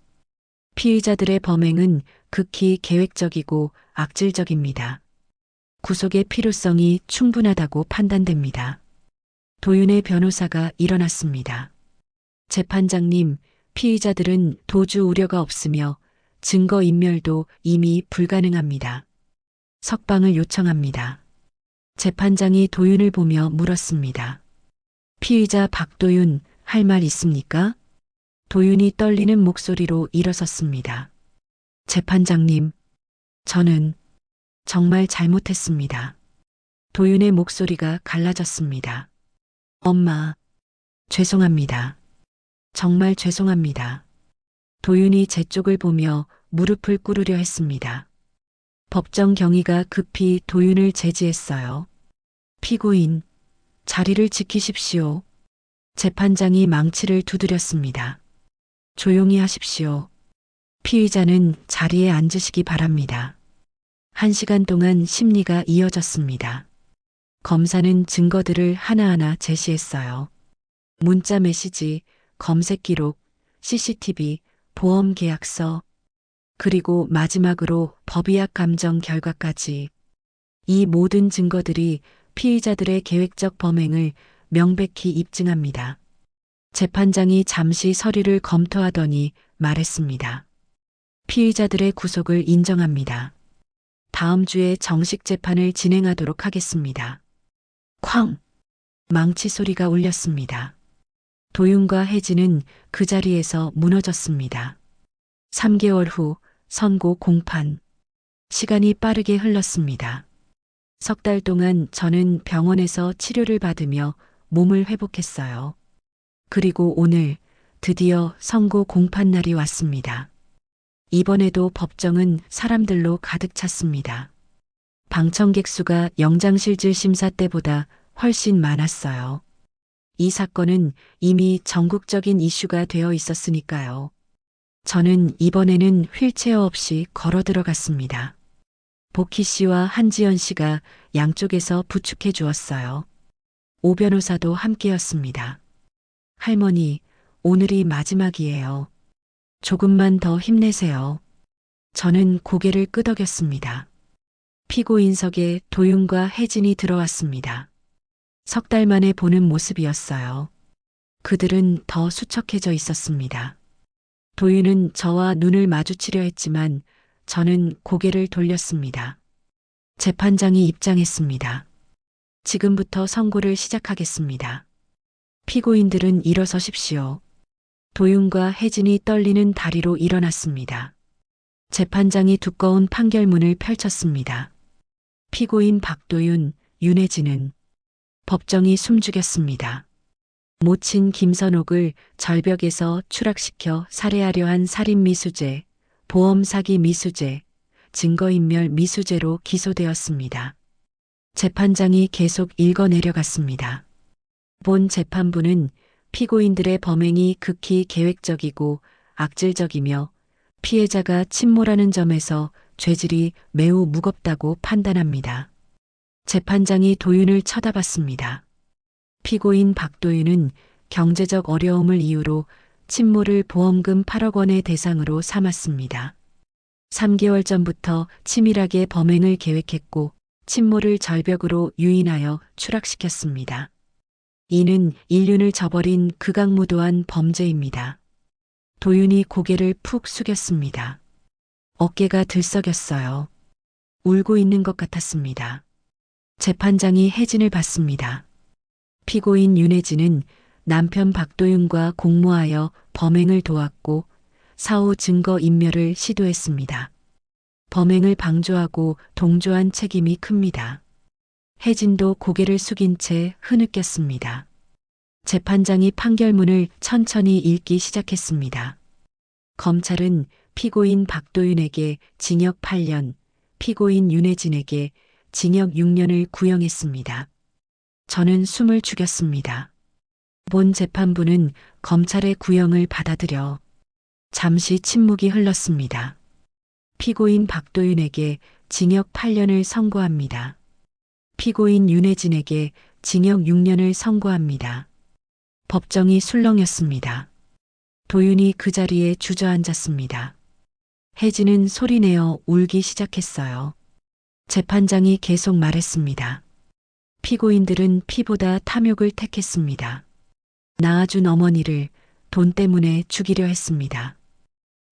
피의자들의 범행은 극히 계획적이고 악질적입니다. 구속의 필요성이 충분하다고 판단됩니다. 도윤의 변호사가 일어났습니다. 재판장님, 피의자들은 도주 우려가 없으며 증거인멸도 이미 불가능합니다. 석방을 요청합니다. 재판장이 도윤을 보며 물었습니다. 피의자 박도윤, 할 말 있습니까? 도윤이 떨리는 목소리로 일어섰습니다. 재판장님, 저는 정말 잘못했습니다. 도윤의 목소리가 갈라졌습니다. 엄마, 죄송합니다. 정말 죄송합니다. 도윤이 제 쪽을 보며 무릎을 꿇으려 했습니다. 법정 경위가 급히 도윤을 제지했어요. 피고인, 자리를 지키십시오. 재판장이 망치를 두드렸습니다. 조용히 하십시오. 피의자는 자리에 앉으시기 바랍니다. 1시간 동안 심리가 이어졌습니다. 검사는 증거들을 하나하나 제시했어요. 문자 메시지, 검색 기록, CCTV, 보험 계약서, 그리고 마지막으로 법의학 감정 결과까지. 이 모든 증거들이 피의자들의 계획적 범행을 명백히 입증합니다. 재판장이 잠시 서류를 검토하더니 말했습니다. 피의자들의 구속을 인정합니다. 다음 주에 정식 재판을 진행하도록 하겠습니다. 쾅! 망치 소리가 울렸습니다. 도윤과 혜진은 그 자리에서 무너졌습니다. 3개월 후 선고 공판. 시간이 빠르게 흘렀습니다. 3달 동안 저는 병원에서 치료를 받으며 몸을 회복했어요. 그리고 오늘 드디어 선고 공판 날이 왔습니다. 이번에도 법정은 사람들로 가득 찼습니다. 방청객 수가 영장실질 심사 때보다 훨씬 많았어요. 이 사건은 이미 전국적인 이슈가 되어 있었으니까요. 저는 이번에는 휠체어 없이 걸어 들어갔습니다. 복희 씨와 한지연 씨가 양쪽에서 부축해 주었어요. 오 변호사도 함께였습니다. 할머니, 오늘이 마지막이에요. 조금만 더 힘내세요. 저는 고개를 끄덕였습니다. 피고인석에 도윤과 혜진이 들어왔습니다. 3달 만에 보는 모습이었어요. 그들은 더 수척해져 있었습니다. 도윤은 저와 눈을 마주치려 했지만 저는 고개를 돌렸습니다. 재판장이 입장했습니다. 지금부터 선고를 시작하겠습니다. 피고인들은 일어서십시오. 도윤과 혜진이 떨리는 다리로 일어났습니다. 재판장이 두꺼운 판결문을 펼쳤습니다. 피고인 박도윤, 윤혜진은 법정이 숨죽였습니다. 모친 김선옥을 절벽에서 추락시켜 살해하려 한 살인미수죄, 보험사기 미수죄, 증거인멸 미수죄로 기소되었습니다. 재판장이 계속 읽어내려갔습니다. 본 재판부는 피고인들의 범행이 극히 계획적이고 악질적이며 피해자가 침몰하는 점에서 죄질이 매우 무겁다고 판단합니다. 재판장이 도윤을 쳐다봤습니다. 피고인 박도윤은 경제적 어려움을 이유로 침몰을 보험금 8억 원의 대상으로 삼았습니다. 3개월 전부터 치밀하게 범행을 계획했고 침몰을 절벽으로 유인하여 추락시켰습니다. 이는 인륜을 저버린 극악무도한 범죄입니다. 도윤이 고개를 푹 숙였습니다. 어깨가 들썩였어요. 울고 있는 것 같았습니다. 재판장이 혜진을 봤습니다. 피고인 윤혜진은 남편 박도윤과 공모하여 범행을 도왔고 사후 증거 인멸을 시도했습니다. 범행을 방조하고 동조한 책임이 큽니다. 혜진도 고개를 숙인 채 흐느꼈습니다. 재판장이 판결문을 천천히 읽기 시작했습니다. 검찰은 피고인 박도윤에게 징역 8년, 피고인 윤혜진에게 징역 6년을 구형했습니다. 저는 숨을 죽였습니다. 본 재판부는 검찰의 구형을 받아들여 잠시 침묵이 흘렀습니다. 피고인 박도윤에게 징역 8년을 선고합니다. 피고인 윤혜진에게 징역 6년을 선고합니다. 법정이 술렁였습니다. 도윤이 그 자리에 주저앉았습니다. 혜진은 소리내어 울기 시작했어요. 재판장이 계속 말했습니다. 피고인들은 피보다 탐욕을 택했습니다. 낳아준 어머니를 돈 때문에 죽이려 했습니다.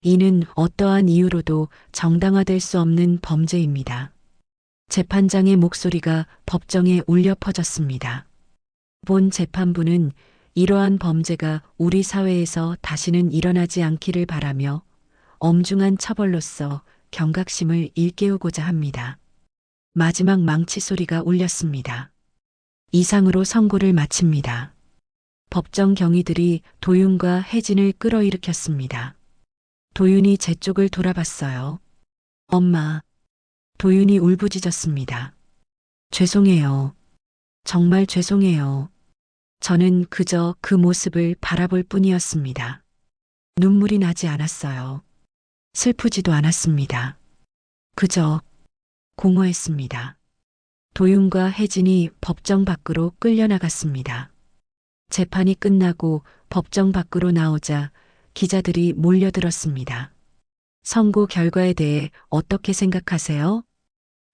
이는 어떠한 이유로도 정당화될 수 없는 범죄입니다. 재판장의 목소리가 법정에 울려 퍼졌습니다. 본 재판부는 이러한 범죄가 우리 사회에서 다시는 일어나지 않기를 바라며 엄중한 처벌로서 경각심을 일깨우고자 합니다. 마지막 망치 소리가 울렸습니다. 이상으로 선고를 마칩니다. 법정 경위들이 도윤과 혜진을 끌어일으켰습니다. 도윤이 제 쪽을 돌아봤어요. 엄마. 도윤이 울부짖었습니다. 죄송해요. 정말 죄송해요. 저는 그저 그 모습을 바라볼 뿐이었습니다. 눈물이 나지 않았어요. 슬프지도 않았습니다. 그저 공허했습니다. 도윤과 혜진이 법정 밖으로 끌려나갔습니다. 재판이 끝나고 법정 밖으로 나오자 기자들이 몰려들었습니다. 선고 결과에 대해 어떻게 생각하세요?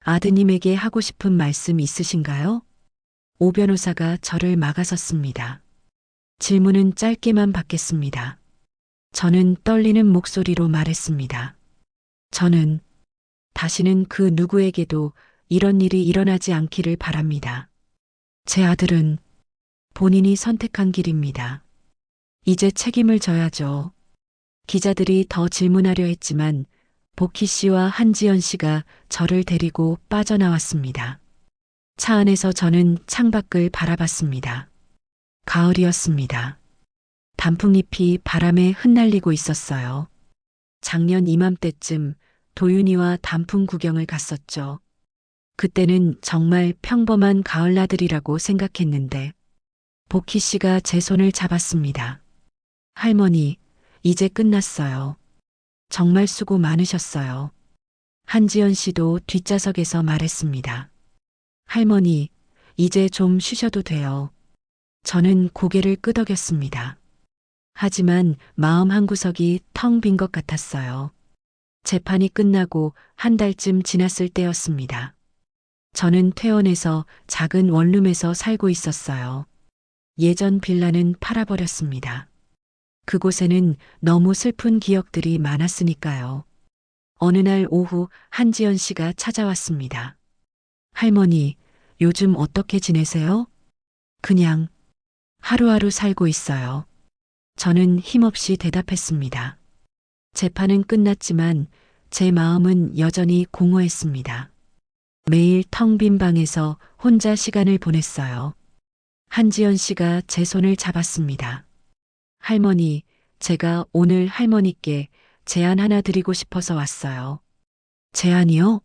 아드님에게 하고 싶은 말씀 있으신가요? 오 변호사가 저를 막아섰습니다. 질문은 짧게만 받겠습니다. 저는 떨리는 목소리로 말했습니다. 저는 다시는 그 누구에게도 이런 일이 일어나지 않기를 바랍니다. 제 아들은 본인이 선택한 길입니다. 이제 책임을 져야죠. 기자들이 더 질문하려 했지만 복희 씨와 한지연 씨가 저를 데리고 빠져나왔습니다. 차 안에서 저는 창밖을 바라봤습니다. 가을이었습니다. 단풍잎이 바람에 흩날리고 있었어요. 작년 이맘때쯤 도윤이와 단풍 구경을 갔었죠. 그때는 정말 평범한 가을나들이라고 생각했는데 복희 씨가 제 손을 잡았습니다. 할머니, 이제 끝났어요. 정말 수고 많으셨어요. 한지연 씨도 뒷좌석에서 말했습니다. 할머니, 이제 좀 쉬셔도 돼요. 저는 고개를 끄덕였습니다. 하지만 마음 한구석이 텅 빈 것 같았어요. 재판이 끝나고 한 달쯤 지났을 때였습니다. 저는 퇴원해서 작은 원룸에서 살고 있었어요. 예전 빌라는 팔아버렸습니다. 그곳에는 너무 슬픈 기억들이 많았으니까요. 어느 날 오후 한지연 씨가 찾아왔습니다. 할머니, 요즘 어떻게 지내세요? 그냥 하루하루 살고 있어요. 저는 힘없이 대답했습니다. 재판은 끝났지만 제 마음은 여전히 공허했습니다. 매일 텅 빈 방에서 혼자 시간을 보냈어요. 한지연 씨가 제 손을 잡았습니다. 할머니, 제가 오늘 할머니께 제안 하나 드리고 싶어서 왔어요. 제안이요?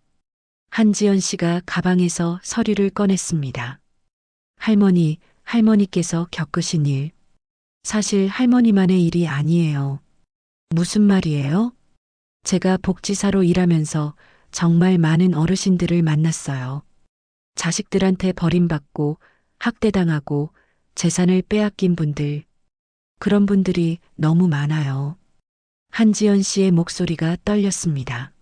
한지연 씨가 가방에서 서류를 꺼냈습니다. 할머니, 할머니께서 겪으신 일. 사실 할머니만의 일이 아니에요. 무슨 말이에요? 제가 복지사로 일하면서 정말 많은 어르신들을 만났어요. 자식들한테 버림받고 학대당하고 재산을 빼앗긴 분들. 그런 분들이 너무 많아요. 한지연 씨의 목소리가 떨렸습니다.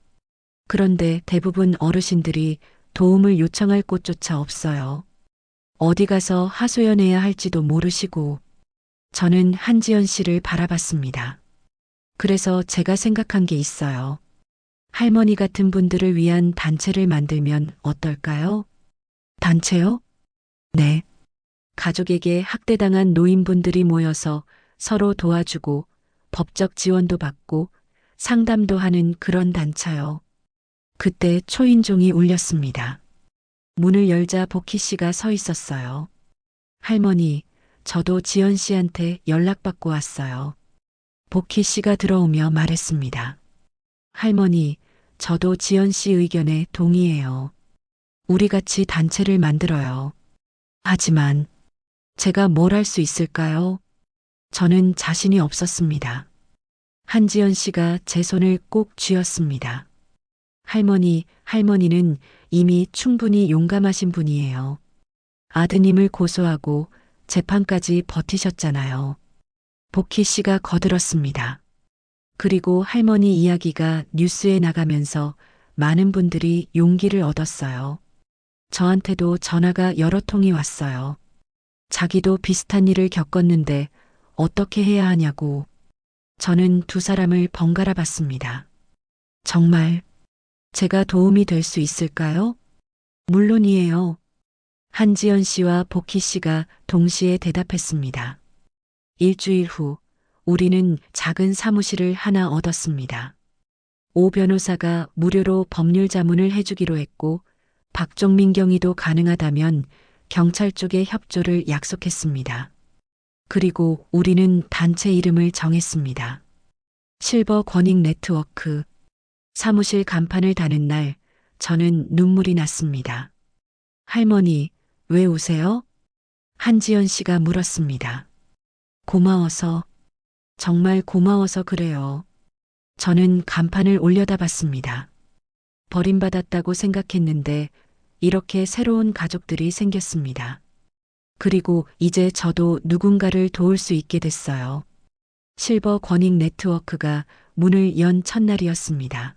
그런데 대부분 어르신들이 도움을 요청할 곳조차 없어요. 어디 가서 하소연해야 할지도 모르시고. 저는 한지연 씨를 바라봤습니다. 그래서 제가 생각한 게 있어요. 할머니 같은 분들을 위한 단체를 만들면 어떨까요? 단체요? 네. 가족에게 학대당한 노인분들이 모여서 서로 도와주고 법적 지원도 받고 상담도 하는 그런 단체요. 그때 초인종이 울렸습니다. 문을 열자 복희 씨가 서 있었어요. 할머니, 저도 지연 씨한테 연락받고 왔어요. 복희 씨가 들어오며 말했습니다. 할머니, 저도 지연 씨 의견에 동의해요. 우리 같이 단체를 만들어요. 하지만 제가 뭘 할 수 있을까요? 저는 자신이 없었습니다. 한지연 씨가 제 손을 꼭 쥐었습니다. 할머니, 할머니는 이미 충분히 용감하신 분이에요. 아드님을 고소하고 재판까지 버티셨잖아요. 복희 씨가 거들었습니다. 그리고 할머니 이야기가 뉴스에 나가면서 많은 분들이 용기를 얻었어요. 저한테도 전화가 여러 통이 왔어요. 자기도 비슷한 일을 겪었는데 어떻게 해야 하냐고. 저는 두 사람을 번갈아 봤습니다. 정말 제가 도움이 될 수 있을까요? 물론이에요. 한지연 씨와 복희 씨가 동시에 대답했습니다. 일주일 후 우리는 작은 사무실을 하나 얻었습니다. 오 변호사가 무료로 법률 자문을 해주기로 했고 박종민 경위도 가능하다면 경찰 쪽에 협조를 약속했습니다. 그리고 우리는 단체 이름을 정했습니다. 실버 권익 네트워크. 사무실 간판을 다는 날 저는 눈물이 났습니다. 할머니, 왜 우세요? 한지연 씨가 물었습니다. 고마워서, 정말 고마워서 그래요. 저는 간판을 올려다봤습니다. 버림받았다고 생각했는데 이렇게 새로운 가족들이 생겼습니다. 그리고 이제 저도 누군가를 도울 수 있게 됐어요. 실버 권익 네트워크가 문을 연 첫날이었습니다.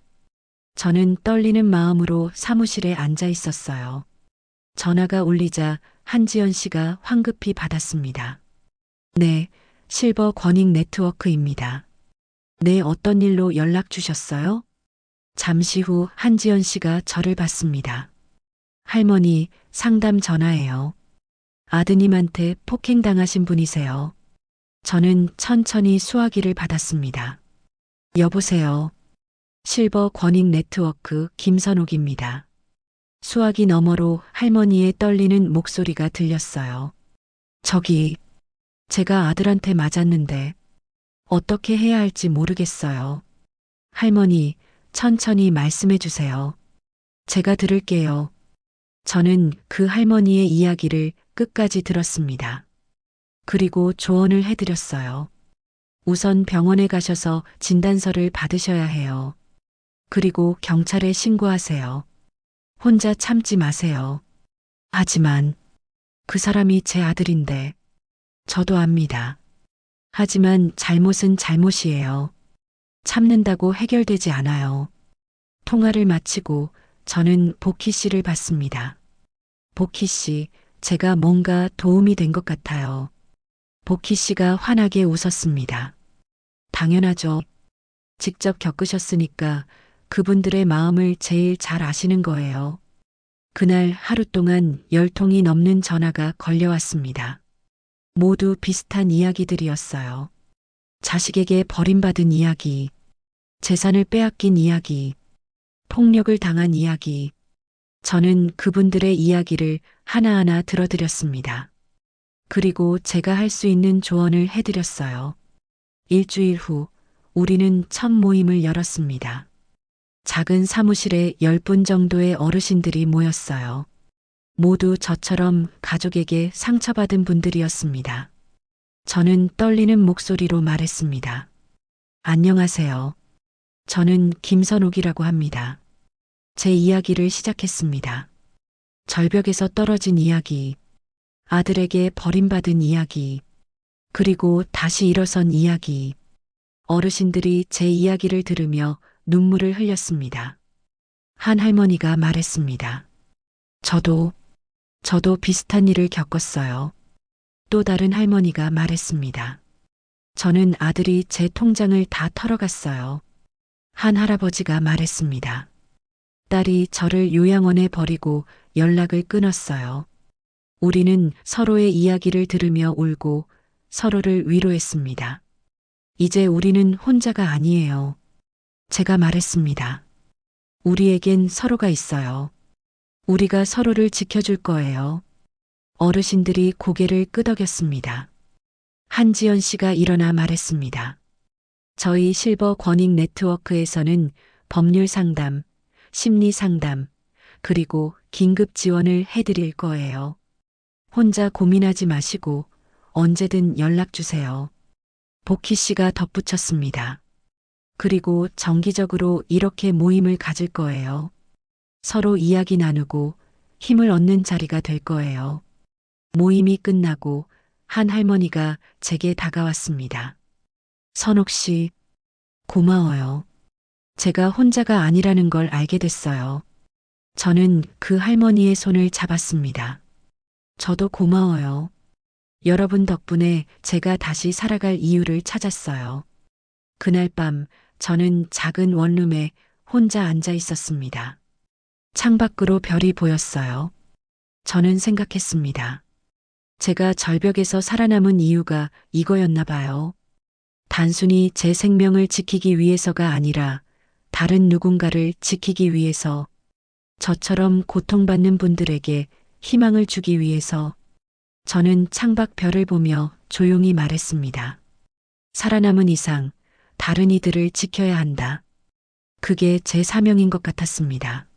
저는 떨리는 마음으로 사무실에 앉아 있었어요. 전화가 울리자 한지연 씨가 황급히 받았습니다. 네, 실버 권익 네트워크입니다. 네, 어떤 일로 연락 주셨어요? 잠시 후 한지연 씨가 저를 봤습니다. 할머니, 상담 전화예요. 아드님한테 폭행당하신 분이세요. 저는 천천히 수화기를 받았습니다. 여보세요. 실버 권익 네트워크 김선옥입니다. 수화기 너머로 할머니의 떨리는 목소리가 들렸어요. 저기, 제가 아들한테 맞았는데 어떻게 해야 할지 모르겠어요. 할머니, 천천히 말씀해 주세요. 제가 들을게요. 저는 그 할머니의 이야기를 끝까지 들었습니다. 그리고 조언을 해드렸어요. 우선 병원에 가셔서 진단서를 받으셔야 해요. 그리고 경찰에 신고하세요. 혼자 참지 마세요. 하지만 그 사람이 제 아들인데 저도 압니다. 하지만 잘못은 잘못이에요. 참는다고 해결되지 않아요. 통화를 마치고 저는 복희 씨를 봤습니다. 복희 씨, 제가 뭔가 도움이 된 것 같아요. 복희 씨가 환하게 웃었습니다. 당연하죠. 직접 겪으셨으니까 그분들의 마음을 제일 잘 아시는 거예요. 그날 하루 동안 10통이 넘는 전화가 걸려왔습니다. 모두 비슷한 이야기들이었어요. 자식에게 버림받은 이야기, 재산을 빼앗긴 이야기, 폭력을 당한 이야기. 저는 그분들의 이야기를 하나하나 들어드렸습니다. 그리고 제가 할 수 있는 조언을 해드렸어요. 일주일 후 우리는 첫 모임을 열었습니다. 작은 사무실에 10분 정도의 어르신들이 모였어요. 모두 저처럼 가족에게 상처받은 분들이었습니다. 저는 떨리는 목소리로 말했습니다. 안녕하세요. 저는 김선옥이라고 합니다. 제 이야기를 시작했습니다. 절벽에서 떨어진 이야기, 아들에게 버림받은 이야기, 그리고 다시 일어선 이야기. 어르신들이 제 이야기를 들으며 눈물을 흘렸습니다. 한 할머니가 말했습니다. 저도 비슷한 일을 겪었어요. 또 다른 할머니가 말했습니다. 저는 아들이 제 통장을 다 털어갔어요. 한 할아버지가 말했습니다. 딸이 저를 요양원에 버리고 연락을 끊었어요. 우리는 서로의 이야기를 들으며 울고 서로를 위로했습니다. 이제 우리는 혼자가 아니에요. 제가 말했습니다. 우리에겐 서로가 있어요. 우리가 서로를 지켜줄 거예요. 어르신들이 고개를 끄덕였습니다. 한지연 씨가 일어나 말했습니다. 저희 실버 권익 네트워크에서는 법률 상담, 심리 상담, 그리고 긴급 지원을 해드릴 거예요. 혼자 고민하지 마시고 언제든 연락 주세요. 복희 씨가 덧붙였습니다. 그리고 정기적으로 이렇게 모임을 가질 거예요. 서로 이야기 나누고 힘을 얻는 자리가 될 거예요. 모임이 끝나고 한 할머니가 제게 다가왔습니다. 선옥 씨, 고마워요. 제가 혼자가 아니라는 걸 알게 됐어요. 저는 그 할머니의 손을 잡았습니다. 저도 고마워요. 여러분 덕분에 제가 다시 살아갈 이유를 찾았어요. 그날 밤 저는 작은 원룸에 혼자 앉아 있었습니다. 창밖으로 별이 보였어요. 저는 생각했습니다. 제가 절벽에서 살아남은 이유가 이거였나 봐요. 단순히 제 생명을 지키기 위해서가 아니라 다른 누군가를 지키기 위해서, 저처럼 고통받는 분들에게 희망을 주기 위해서. 저는 창밖 별을 보며 조용히 말했습니다. 살아남은 이상 다른 이들을 지켜야 한다. 그게 제 사명인 것 같았습니다.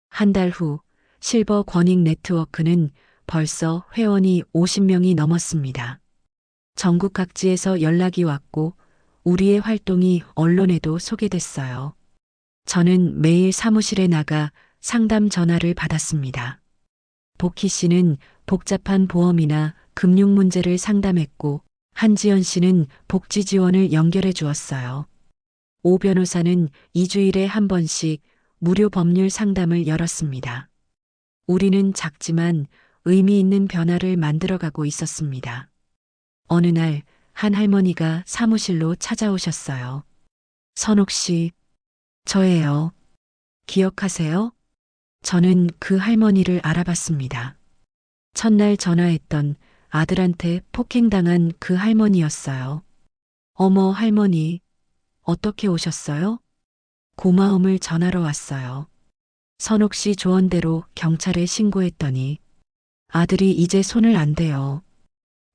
한 달 후 실버 권익 네트워크는 벌써 회원이 50명이 넘었습니다. 전국 각지에서 연락이 왔고 우리의 활동이 언론에도 소개됐어요. 저는 매일 사무실에 나가 상담 전화를 받았습니다. 복희 씨는 복잡한 보험이나 금융 문제를 상담했고 한지연 씨는 복지 지원을 연결해 주었어요. 오 변호사는 2주일에 한 번씩 무료 법률 상담을 열었습니다. 우리는 작지만 의미 있는 변화를 만들어가고 있었습니다. 어느 날 한 할머니가 사무실로 찾아오셨어요. 선옥 씨, 저예요. 기억하세요? 저는 그 할머니를 알아봤습니다. 첫날 전화했던 아들한테 폭행당한 그 할머니였어요. 어머 할머니, 어떻게 오셨어요? 고마움을 전하러 왔어요. 선옥 씨 조언대로 경찰에 신고했더니 아들이 이제 손을 안 대요.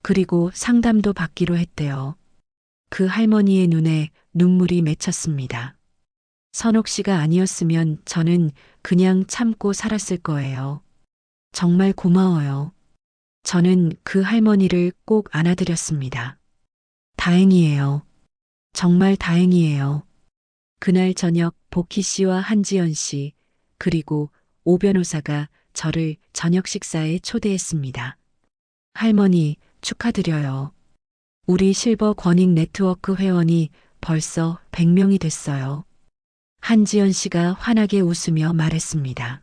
그리고 상담도 받기로 했대요. 그 할머니의 눈에 눈물이 맺혔습니다. 선옥 씨가 아니었으면 저는 그냥 참고 살았을 거예요. 정말 고마워요. 저는 그 할머니를 꼭 안아드렸습니다. 다행이에요. 정말 다행이에요. 그날 저녁 복희 씨와 한지연 씨, 그리고 오 변호사가 저를 저녁 식사에 초대했습니다. 할머니, 축하드려요. 우리 실버 권익 네트워크 회원이 벌써 100명이 됐어요. 한지연 씨가 환하게 웃으며 말했습니다.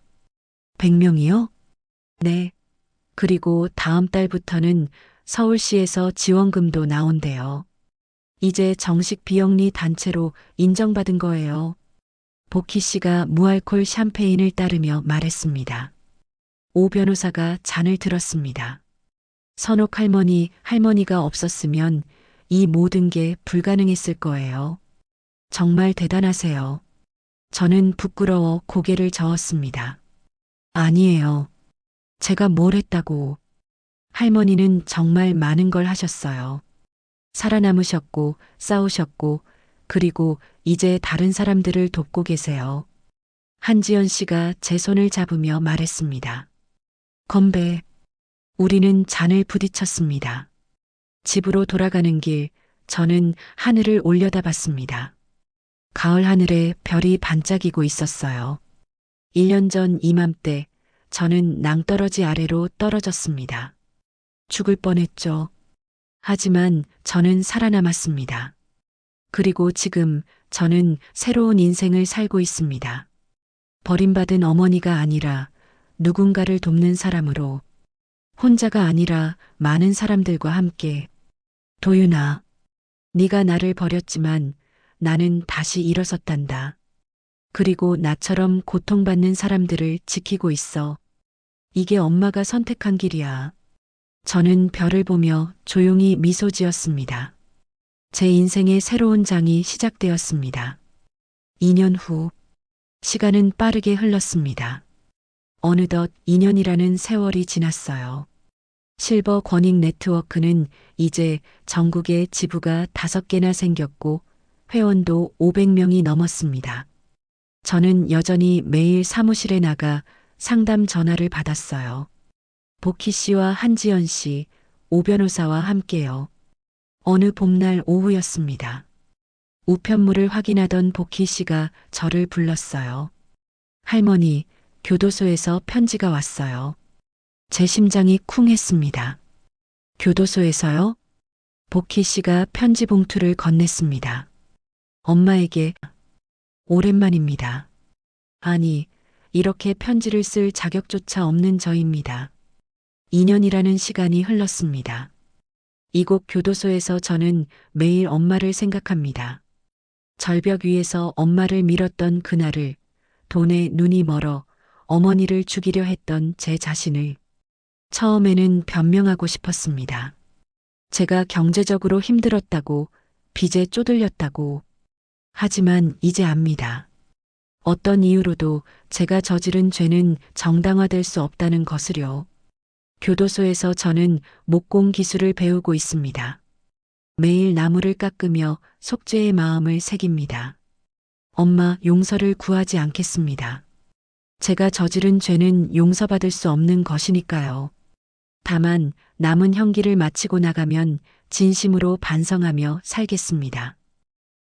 100명이요? 네. 그리고 다음 달부터는 서울시에서 지원금도 나온대요. 이제 정식 비영리 단체로 인정받은 거예요. 복희 씨가 무알콜 샴페인을 따르며 말했습니다. 오 변호사가 잔을 들었습니다. 선옥 할머니가 없었으면 이 모든 게 불가능했을 거예요. 정말 대단하세요. 저는 부끄러워 고개를 저었습니다. 아니에요. 제가 뭘 했다고. 할머니는 정말 많은 걸 하셨어요. 살아남으셨고, 싸우셨고, 그리고 이제 다른 사람들을 돕고 계세요. 한지연 씨가 제 손을 잡으며 말했습니다. 건배. 우리는 잔을 부딪혔습니다. 집으로 돌아가는 길, 저는 하늘을 올려다봤습니다. 가을 하늘에 별이 반짝이고 있었어요. 1년 전 이맘때 저는 낭떠러지 아래로 떨어졌습니다. 죽을 뻔했죠. 하지만 저는 살아남았습니다. 그리고 지금 저는 새로운 인생을 살고 있습니다. 버림받은 어머니가 아니라 누군가를 돕는 사람으로, 혼자가 아니라 많은 사람들과 함께. 도윤아, 네가 나를 버렸지만 나는 다시 일어섰단다. 그리고 나처럼 고통받는 사람들을 지키고 있어. 이게 엄마가 선택한 길이야. 저는 별을 보며 조용히 미소 지었습니다. 제 인생의 새로운 장이 시작되었습니다. 2년 후, 시간은 빠르게 흘렀습니다. 어느덧 2년이라는 세월이 지났어요. 실버 권익 네트워크는 이제 전국에 지부가 5개나 생겼고 회원도 500명이 넘었습니다. 저는 여전히 매일 사무실에 나가 상담 전화를 받았어요. 복희 씨와 한지연 씨, 오 변호사와 함께요. 어느 봄날 오후였습니다. 우편물을 확인하던 복희 씨가 저를 불렀어요. 할머니, 교도소에서 편지가 왔어요. 제 심장이 쿵 했습니다. 교도소에서요? 복희 씨가 편지 봉투를 건넸습니다. 엄마에게. 오랜만입니다. 아니, 이렇게 편지를 쓸 자격조차 없는 저입니다. 2년이라는 시간이 흘렀습니다. 이곳 교도소에서 저는 매일 엄마를 생각합니다. 절벽 위에서 엄마를 밀었던 그날을, 돈에 눈이 멀어 어머니를 죽이려 했던 제 자신을. 처음에는 변명하고 싶었습니다. 제가 경제적으로 힘들었다고, 빚에 쪼들렸다고. 하지만 이제 압니다. 어떤 이유로도 제가 저지른 죄는 정당화될 수 없다는 것을요. 교도소에서 저는 목공 기술을 배우고 있습니다. 매일 나무를 깎으며 속죄의 마음을 새깁니다. 엄마, 용서를 구하지 않겠습니다. 제가 저지른 죄는 용서받을 수 없는 것이니까요. 다만 남은 형기를 마치고 나가면 진심으로 반성하며 살겠습니다.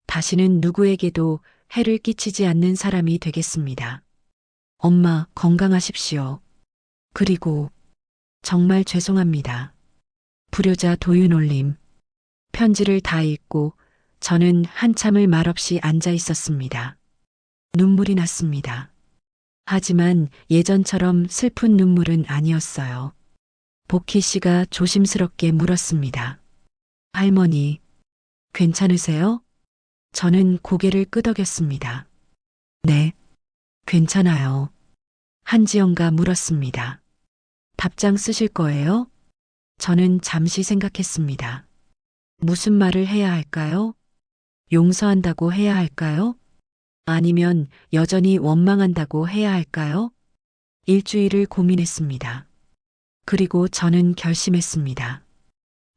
다시는 누구에게도 해를 끼치지 않는 사람이 되겠습니다. 엄마, 건강하십시오. 그리고 정말 죄송합니다. 불효자 도윤올림. 편지를 다 읽고 저는 한참을 말없이 앉아 있었습니다. 눈물이 났습니다. 하지만 예전처럼 슬픈 눈물은 아니었어요. 복희 씨가 조심스럽게 물었습니다. 할머니, 괜찮으세요? 저는 고개를 끄덕였습니다. 네, 괜찮아요. 한지연가 물었습니다. 답장 쓰실 거예요? 저는 잠시 생각했습니다. 무슨 말을 해야 할까요? 용서한다고 해야 할까요? 아니면 여전히 원망한다고 해야 할까요? 일주일을 고민했습니다. 그리고 저는 결심했습니다.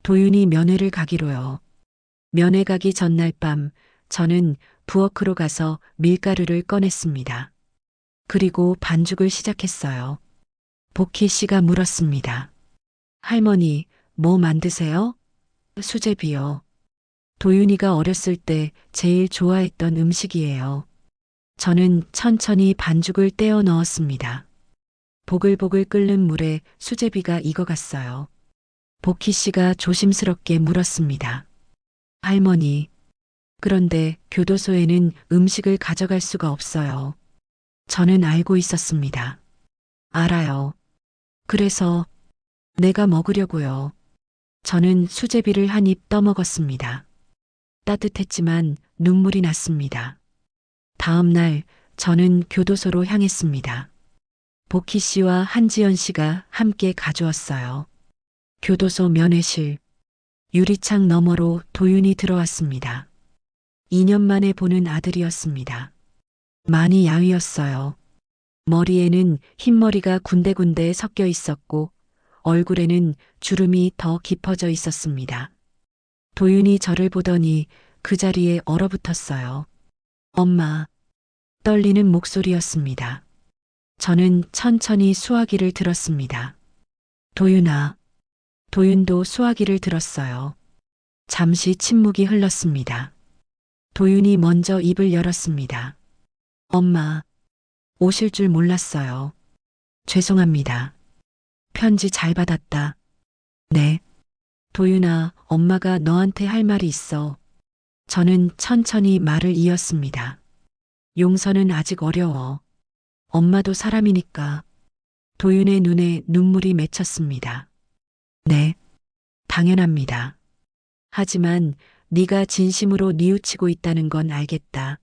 도윤이 면회를 가기로요. 면회 가기 전날 밤 저는 부엌으로 가서 밀가루를 꺼냈습니다. 그리고 반죽을 시작했어요. 복희 씨가 물었습니다. 할머니, 뭐 만드세요? 수제비요. 도윤이가 어렸을 때 제일 좋아했던 음식이에요. 저는 천천히 반죽을 떼어 넣었습니다. 보글보글 끓는 물에 수제비가 익어갔어요. 복희 씨가 조심스럽게 물었습니다. 할머니, 그런데 교도소에는 음식을 가져갈 수가 없어요. 저는 알고 있었습니다. 알아요. 그래서 내가 먹으려고요. 저는 수제비를 한 입 떠먹었습니다. 따뜻했지만 눈물이 났습니다. 다음 날 저는 교도소로 향했습니다. 복희 씨와 한지연 씨가 함께 가져왔어요. 교도소 면회실. 유리창 너머로 도윤이 들어왔습니다. 2년 만에 보는 아들이었습니다. 많이 야위었어요. 머리에는 흰머리가 군데군데 섞여 있었고 얼굴에는 주름이 더 깊어져 있었습니다. 도윤이 저를 보더니 그 자리에 얼어붙었어요. 엄마. 떨리는 목소리였습니다. 저는 천천히 수화기를 들었습니다. 도윤아. 도윤도 수화기를 들었어요. 잠시 침묵이 흘렀습니다. 도윤이 먼저 입을 열었습니다. 엄마. 오실 줄 몰랐어요. 죄송합니다. 편지 잘 받았다. 네. 도윤아, 엄마가 너한테 할 말이 있어. 저는 천천히 말을 이었습니다. 용서는 아직 어려워. 엄마도 사람이니까. 도윤의 눈에 눈물이 맺혔습니다. 네. 당연합니다. 하지만 네가 진심으로 뉘우치고 있다는 건 알겠다.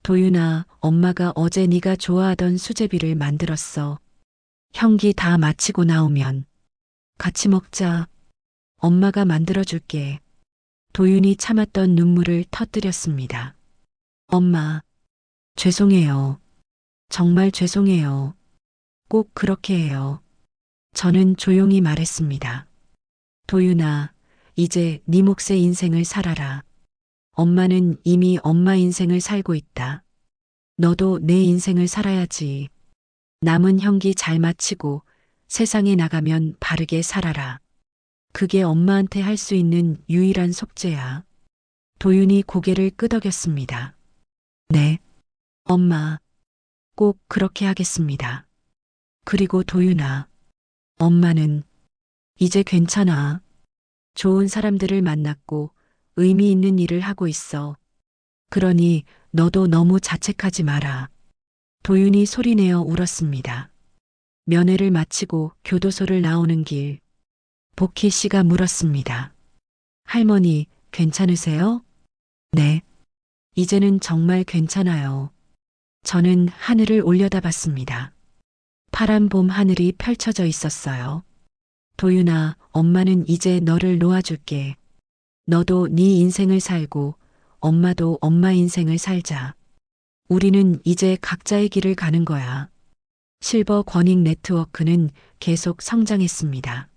도윤아, 엄마가 어제 네가 좋아하던 수제비를 만들었어. 형기 다 마치고 나오면 같이 먹자. 엄마가 만들어줄게. 도윤이 참았던 눈물을 터뜨렸습니다. 엄마, 죄송해요. 정말 죄송해요. 꼭 그렇게 해요. 저는 조용히 말했습니다. 도윤아, 이제 네 몫의 인생을 살아라. 엄마는 이미 엄마 인생을 살고 있다. 너도 내 인생을 살아야지. 남은 형기 잘 마치고 세상에 나가면 바르게 살아라. 그게 엄마한테 할 수 있는 유일한 속죄야. 도윤이 고개를 끄덕였습니다. 네. 엄마. 꼭 그렇게 하겠습니다. 그리고 도윤아. 엄마는 이제 괜찮아. 좋은 사람들을 만났고 의미 있는 일을 하고 있어. 그러니 너도 너무 자책하지 마라. 도윤이 소리내어 울었습니다. 면회를 마치고 교도소를 나오는 길, 복희 씨가 물었습니다. 할머니, 괜찮으세요? 네. 이제는 정말 괜찮아요. 저는 하늘을 올려다봤습니다. 파란 봄 하늘이 펼쳐져 있었어요. 도윤아, 엄마는 이제 너를 놓아줄게. 너도 네 인생을 살고 엄마도 엄마 인생을 살자. 우리는 이제 각자의 길을 가는 거야. 실버 권익 네트워크는 계속 성장했습니다.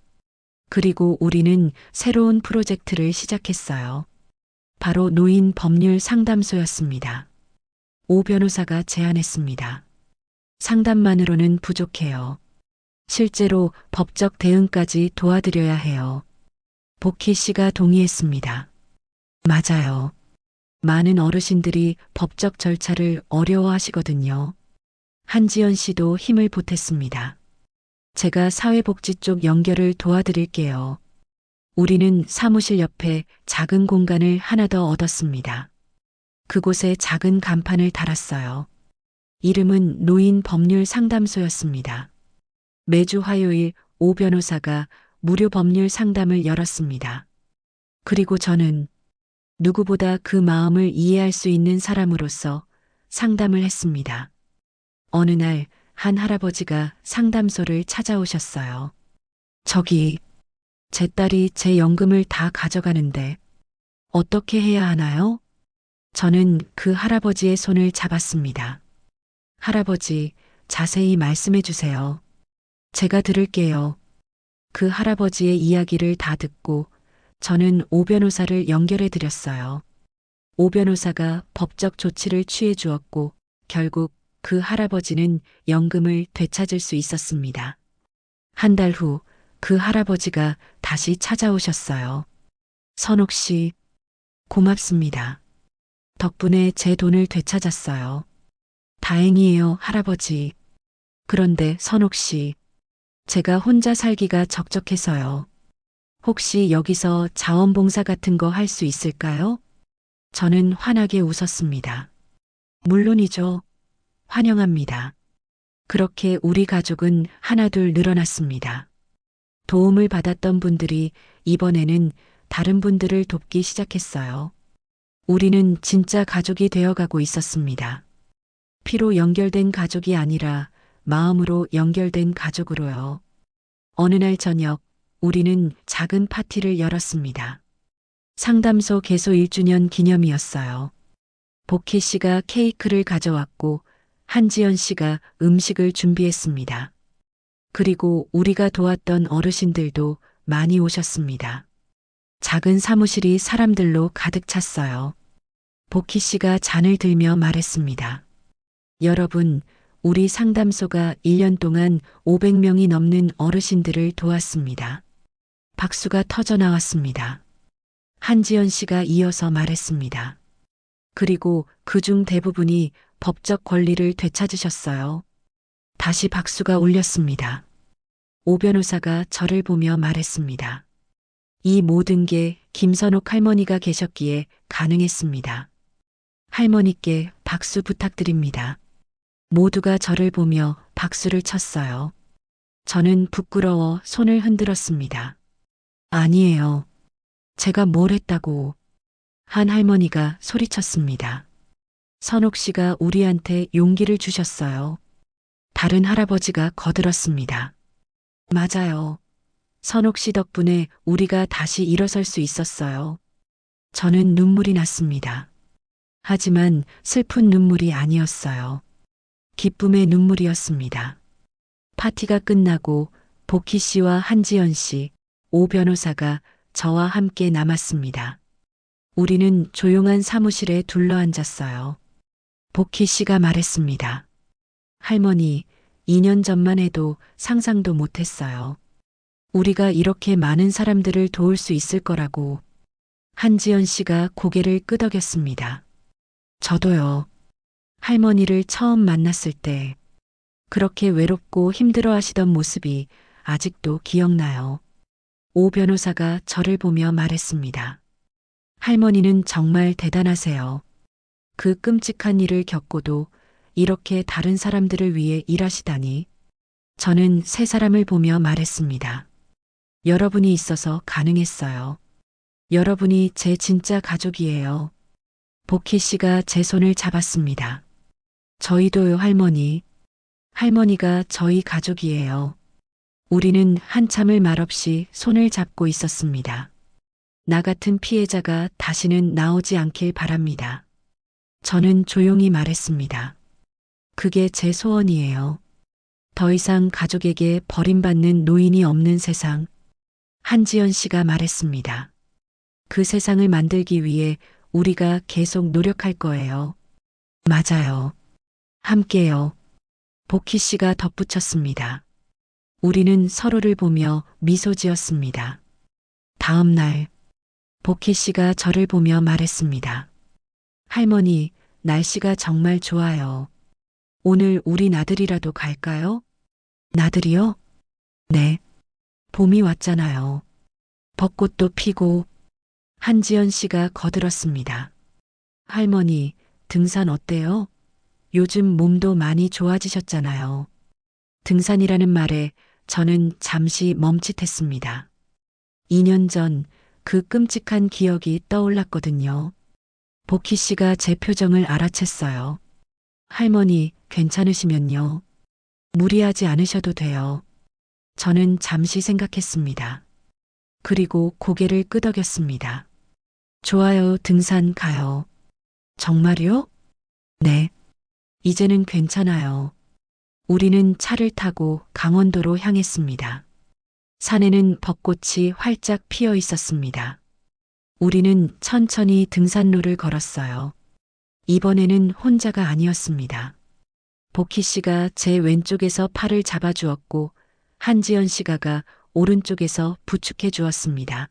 그리고 우리는 새로운 프로젝트를 시작했어요. 바로 노인 법률 상담소였습니다. 오 변호사가 제안했습니다. 상담만으로는 부족해요. 실제로 법적 대응까지 도와드려야 해요. 복희 씨가 동의했습니다. 맞아요. 많은 어르신들이 법적 절차를 어려워하시거든요. 한지연 씨도 힘을 보탰습니다. 제가 사회복지 쪽 연결을 도와드릴게요. 우리는 사무실 옆에 작은 공간을 하나 더 얻었습니다. 그곳에 작은 간판을 달았어요. 이름은 노인 법률 상담소였습니다. 매주 화요일 오 변호사가 무료 법률 상담을 열었습니다. 그리고 저는 누구보다 그 마음을 이해할 수 있는 사람으로서 상담을 했습니다. 어느 날 한 할아버지가 상담소를 찾아오셨어요. 저기, 제 딸이 제 연금을 다 가져가는데 어떻게 해야 하나요? 저는 그 할아버지의 손을 잡았습니다. 할아버지, 자세히 말씀해 주세요. 제가 들을게요. 그 할아버지의 이야기를 다 듣고 저는 오 변호사를 연결해 드렸어요. 오 변호사가 법적 조치를 취해 주었고 결국 그 할아버지는 연금을 되찾을 수 있었습니다. 한 달 후 그 할아버지가 다시 찾아오셨어요. 선옥 씨, 고맙습니다. 덕분에 제 돈을 되찾았어요. 다행이에요, 할아버지. 그런데 선옥 씨, 제가 혼자 살기가 적적해서요. 혹시 여기서 자원봉사 같은 거 할 수 있을까요? 저는 환하게 웃었습니다. 물론이죠. 환영합니다. 그렇게 우리 가족은 하나둘 늘어났습니다. 도움을 받았던 분들이 이번에는 다른 분들을 돕기 시작했어요. 우리는 진짜 가족이 되어가고 있었습니다. 피로 연결된 가족이 아니라 마음으로 연결된 가족으로요. 어느 날 저녁 우리는 작은 파티를 열었습니다. 상담소 개소 1주년 기념이었어요. 복희 씨가 케이크를 가져왔고 한지연 씨가 음식을 준비했습니다. 그리고 우리가 도왔던 어르신들도 많이 오셨습니다. 작은 사무실이 사람들로 가득 찼어요. 복희 씨가 잔을 들며 말했습니다. 여러분, 우리 상담소가 1년 동안 500명이 넘는 어르신들을 도왔습니다. 박수가 터져 나왔습니다. 한지연 씨가 이어서 말했습니다. 그리고 그중 대부분이 법적 권리를 되찾으셨어요. 다시 박수가 울렸습니다. 오 변호사가 저를 보며 말했습니다. 이 모든 게 김선옥 할머니가 계셨기에 가능했습니다. 할머니께 박수 부탁드립니다. 모두가 저를 보며 박수를 쳤어요. 저는 부끄러워 손을 흔들었습니다. 아니에요. 제가 뭘 했다고. 한 할머니가 소리쳤습니다. 선옥 씨가 우리한테 용기를 주셨어요. 다른 할아버지가 거들었습니다. 맞아요. 선옥 씨 덕분에 우리가 다시 일어설 수 있었어요. 저는 눈물이 났습니다. 하지만 슬픈 눈물이 아니었어요. 기쁨의 눈물이었습니다. 파티가 끝나고 복희 씨와 한지연 씨, 오 변호사가 저와 함께 남았습니다. 우리는 조용한 사무실에 둘러앉았어요. 복희 씨가 말했습니다. 할머니, 2년 전만 해도 상상도 못했어요. 우리가 이렇게 많은 사람들을 도울 수 있을 거라고. 한지연 씨가 고개를 끄덕였습니다. 저도요. 할머니를 처음 만났을 때 그렇게 외롭고 힘들어 하시던 모습이 아직도 기억나요. 오 변호사가 저를 보며 말했습니다. 할머니는 정말 대단하세요. 그 끔찍한 일을 겪고도 이렇게 다른 사람들을 위해 일하시다니. 저는 세 사람을 보며 말했습니다. 여러분이 있어서 가능했어요. 여러분이 제 진짜 가족이에요. 복희 씨가 제 손을 잡았습니다. 저희도요, 할머니. 할머니가 저희 가족이에요. 우리는 한참을 말없이 손을 잡고 있었습니다. 나 같은 피해자가 다시는 나오지 않길 바랍니다. 저는 조용히 말했습니다. 그게 제 소원이에요. 더 이상 가족에게 버림받는 노인이 없는 세상. 한지연 씨가 말했습니다. 그 세상을 만들기 위해 우리가 계속 노력할 거예요. 맞아요. 함께요. 복희 씨가 덧붙였습니다. 우리는 서로를 보며 미소 지었습니다. 다음 날, 복희 씨가 저를 보며 말했습니다. 할머니, 날씨가 정말 좋아요. 오늘 우리 나들이라도 갈까요? 나들이요? 네. 봄이 왔잖아요. 벚꽃도 피고. 한지연 씨가 거들었습니다. 할머니, 등산 어때요? 요즘 몸도 많이 좋아지셨잖아요. 등산이라는 말에 저는 잠시 멈칫했습니다. 2년 전 그 끔찍한 기억이 떠올랐거든요. 복희 씨가 제 표정을 알아챘어요. 할머니, 괜찮으시면요. 무리하지 않으셔도 돼요. 저는 잠시 생각했습니다. 그리고 고개를 끄덕였습니다. 좋아요, 등산 가요. 정말요? 네. 이제는 괜찮아요. 우리는 차를 타고 강원도로 향했습니다. 산에는 벚꽃이 활짝 피어 있었습니다. 우리는 천천히 등산로를 걸었어요. 이번에는 혼자가 아니었습니다. 복희 씨가 제 왼쪽에서 팔을 잡아주었고 한지연 씨가 오른쪽에서 부축해 주었습니다.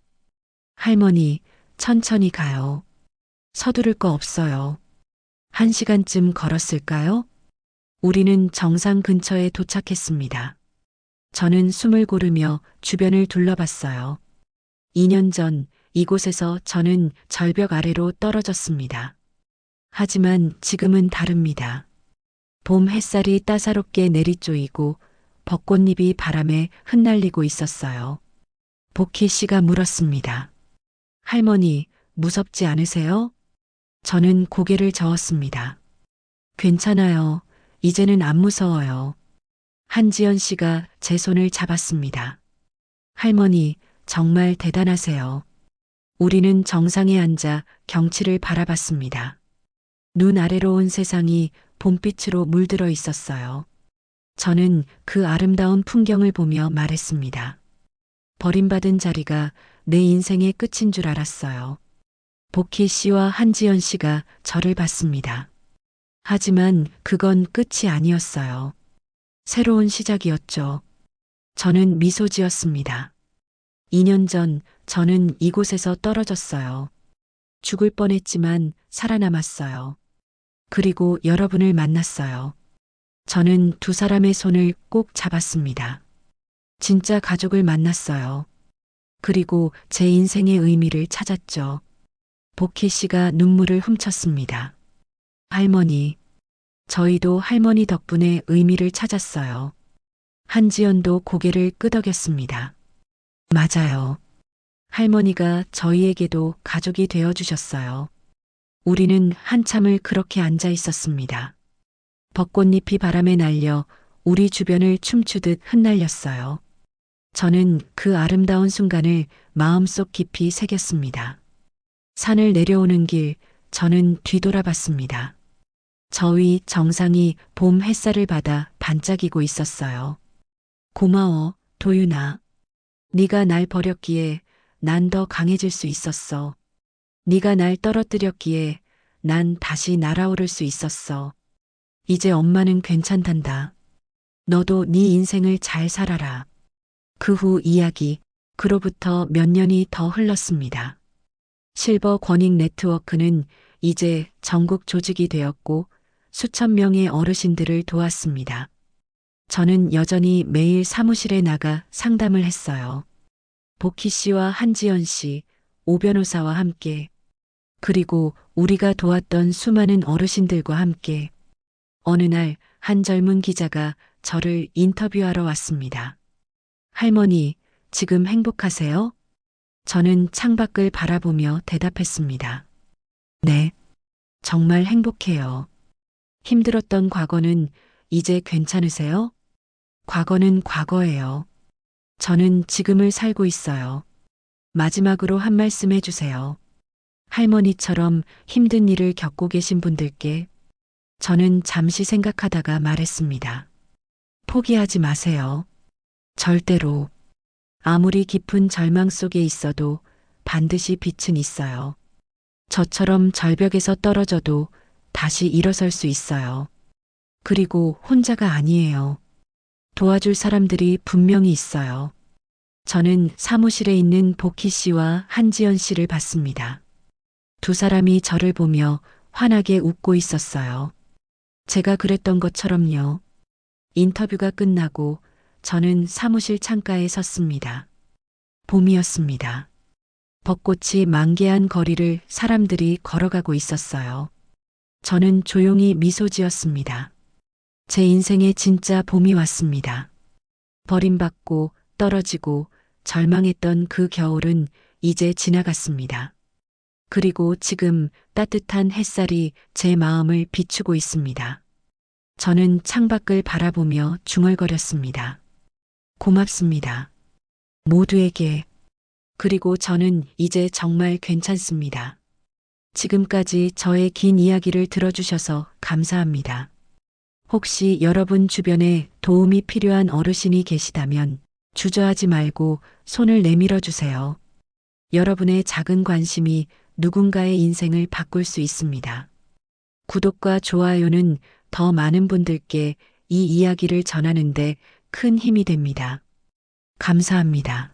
할머니, 천천히 가요. 서두를 거 없어요. 1시간쯤 걸었을까요? 우리는 정상 근처에 도착했습니다. 저는 숨을 고르며 주변을 둘러봤어요. 2년 전 이곳에서 저는 절벽 아래로 떨어졌습니다. 하지만 지금은 다릅니다. 봄 햇살이 따사롭게 내리쪼이고 벚꽃잎이 바람에 흩날리고 있었어요. 복희 씨가 물었습니다. 할머니, 무섭지 않으세요? 저는 고개를 저었습니다. 괜찮아요. 이제는 안 무서워요. 한지연 씨가 제 손을 잡았습니다. 할머니, 정말 대단하세요. 우리는 정상에 앉아 경치를 바라봤습니다. 눈 아래로 온 세상이 봄빛으로 물들어 있었어요. 저는 그 아름다운 풍경을 보며 말했습니다. 버림받은 자리가 내 인생의 끝인 줄 알았어요. 복희 씨와 한지연 씨가 저를 봤습니다. 하지만 그건 끝이 아니었어요. 새로운 시작이었죠. 저는 미소 지었습니다. 2년 전 저는 이곳에서 떨어졌어요. 죽을 뻔했지만 살아남았어요. 그리고 여러분을 만났어요. 저는 두 사람의 손을 꼭 잡았습니다. 진짜 가족을 만났어요. 그리고 제 인생의 의미를 찾았죠. 복희 씨가 눈물을 훔쳤습니다. 할머니, 저희도 할머니 덕분에 의미를 찾았어요. 한지연도 고개를 끄덕였습니다. 맞아요. 할머니가 저희에게도 가족이 되어 주셨어요. 우리는 한참을 그렇게 앉아 있었습니다. 벚꽃잎이 바람에 날려 우리 주변을 춤추듯 흩날렸어요. 저는 그 아름다운 순간을 마음속 깊이 새겼습니다. 산을 내려오는 길, 저는 뒤돌아봤습니다. 저 위 정상이 봄 햇살을 받아 반짝이고 있었어요. 고마워, 도윤아. 네가 날 버렸기에 난 더 강해질 수 있었어. 네가 날 떨어뜨렸기에 난 다시 날아오를 수 있었어. 이제 엄마는 괜찮단다. 너도 네 인생을 잘 살아라. 그 후 이야기, 그로부터 몇 년이 더 흘렀습니다. 실버 권익 네트워크는 이제 전국 조직이 되었고 수천 명의 어르신들을 도왔습니다. 저는 여전히 매일 사무실에 나가 상담을 했어요. 복희 씨와 한지연 씨, 오 변호사와 함께, 그리고 우리가 도왔던 수많은 어르신들과 함께. 어느 날 한 젊은 기자가 저를 인터뷰하러 왔습니다. 할머니, 지금 행복하세요? 저는 창밖을 바라보며 대답했습니다. 네, 정말 행복해요. 힘들었던 과거는 이제 괜찮으세요? 과거는 과거예요. 저는 지금을 살고 있어요. 마지막으로 한 말씀 해주세요. 할머니처럼 힘든 일을 겪고 계신 분들께. 저는 잠시 생각하다가 말했습니다. 포기하지 마세요. 절대로. 아무리 깊은 절망 속에 있어도 반드시 빛은 있어요. 저처럼 절벽에서 떨어져도 다시 일어설 수 있어요. 그리고 혼자가 아니에요. 도와줄 사람들이 분명히 있어요. 저는 사무실에 있는 복희 씨와 한지연 씨를 봤습니다. 두 사람이 저를 보며 환하게 웃고 있었어요. 제가 그랬던 것처럼요. 인터뷰가 끝나고 저는 사무실 창가에 섰습니다. 봄이었습니다. 벚꽃이 만개한 거리를 사람들이 걸어가고 있었어요. 저는 조용히 미소 지었습니다. 제 인생에 진짜 봄이 왔습니다. 버림받고 떨어지고 절망했던 그 겨울은 이제 지나갔습니다. 그리고 지금 따뜻한 햇살이 제 마음을 비추고 있습니다. 저는 창밖을 바라보며 중얼거렸습니다. 고맙습니다. 모두에게. 그리고 저는 이제 정말 괜찮습니다. 지금까지 저의 긴 이야기를 들어주셔서 감사합니다. 혹시 여러분 주변에 도움이 필요한 어르신이 계시다면 주저하지 말고 손을 내밀어 주세요. 여러분의 작은 관심이 누군가의 인생을 바꿀 수 있습니다. 구독과 좋아요는 더 많은 분들께 이 이야기를 전하는데 큰 힘이 됩니다. 감사합니다.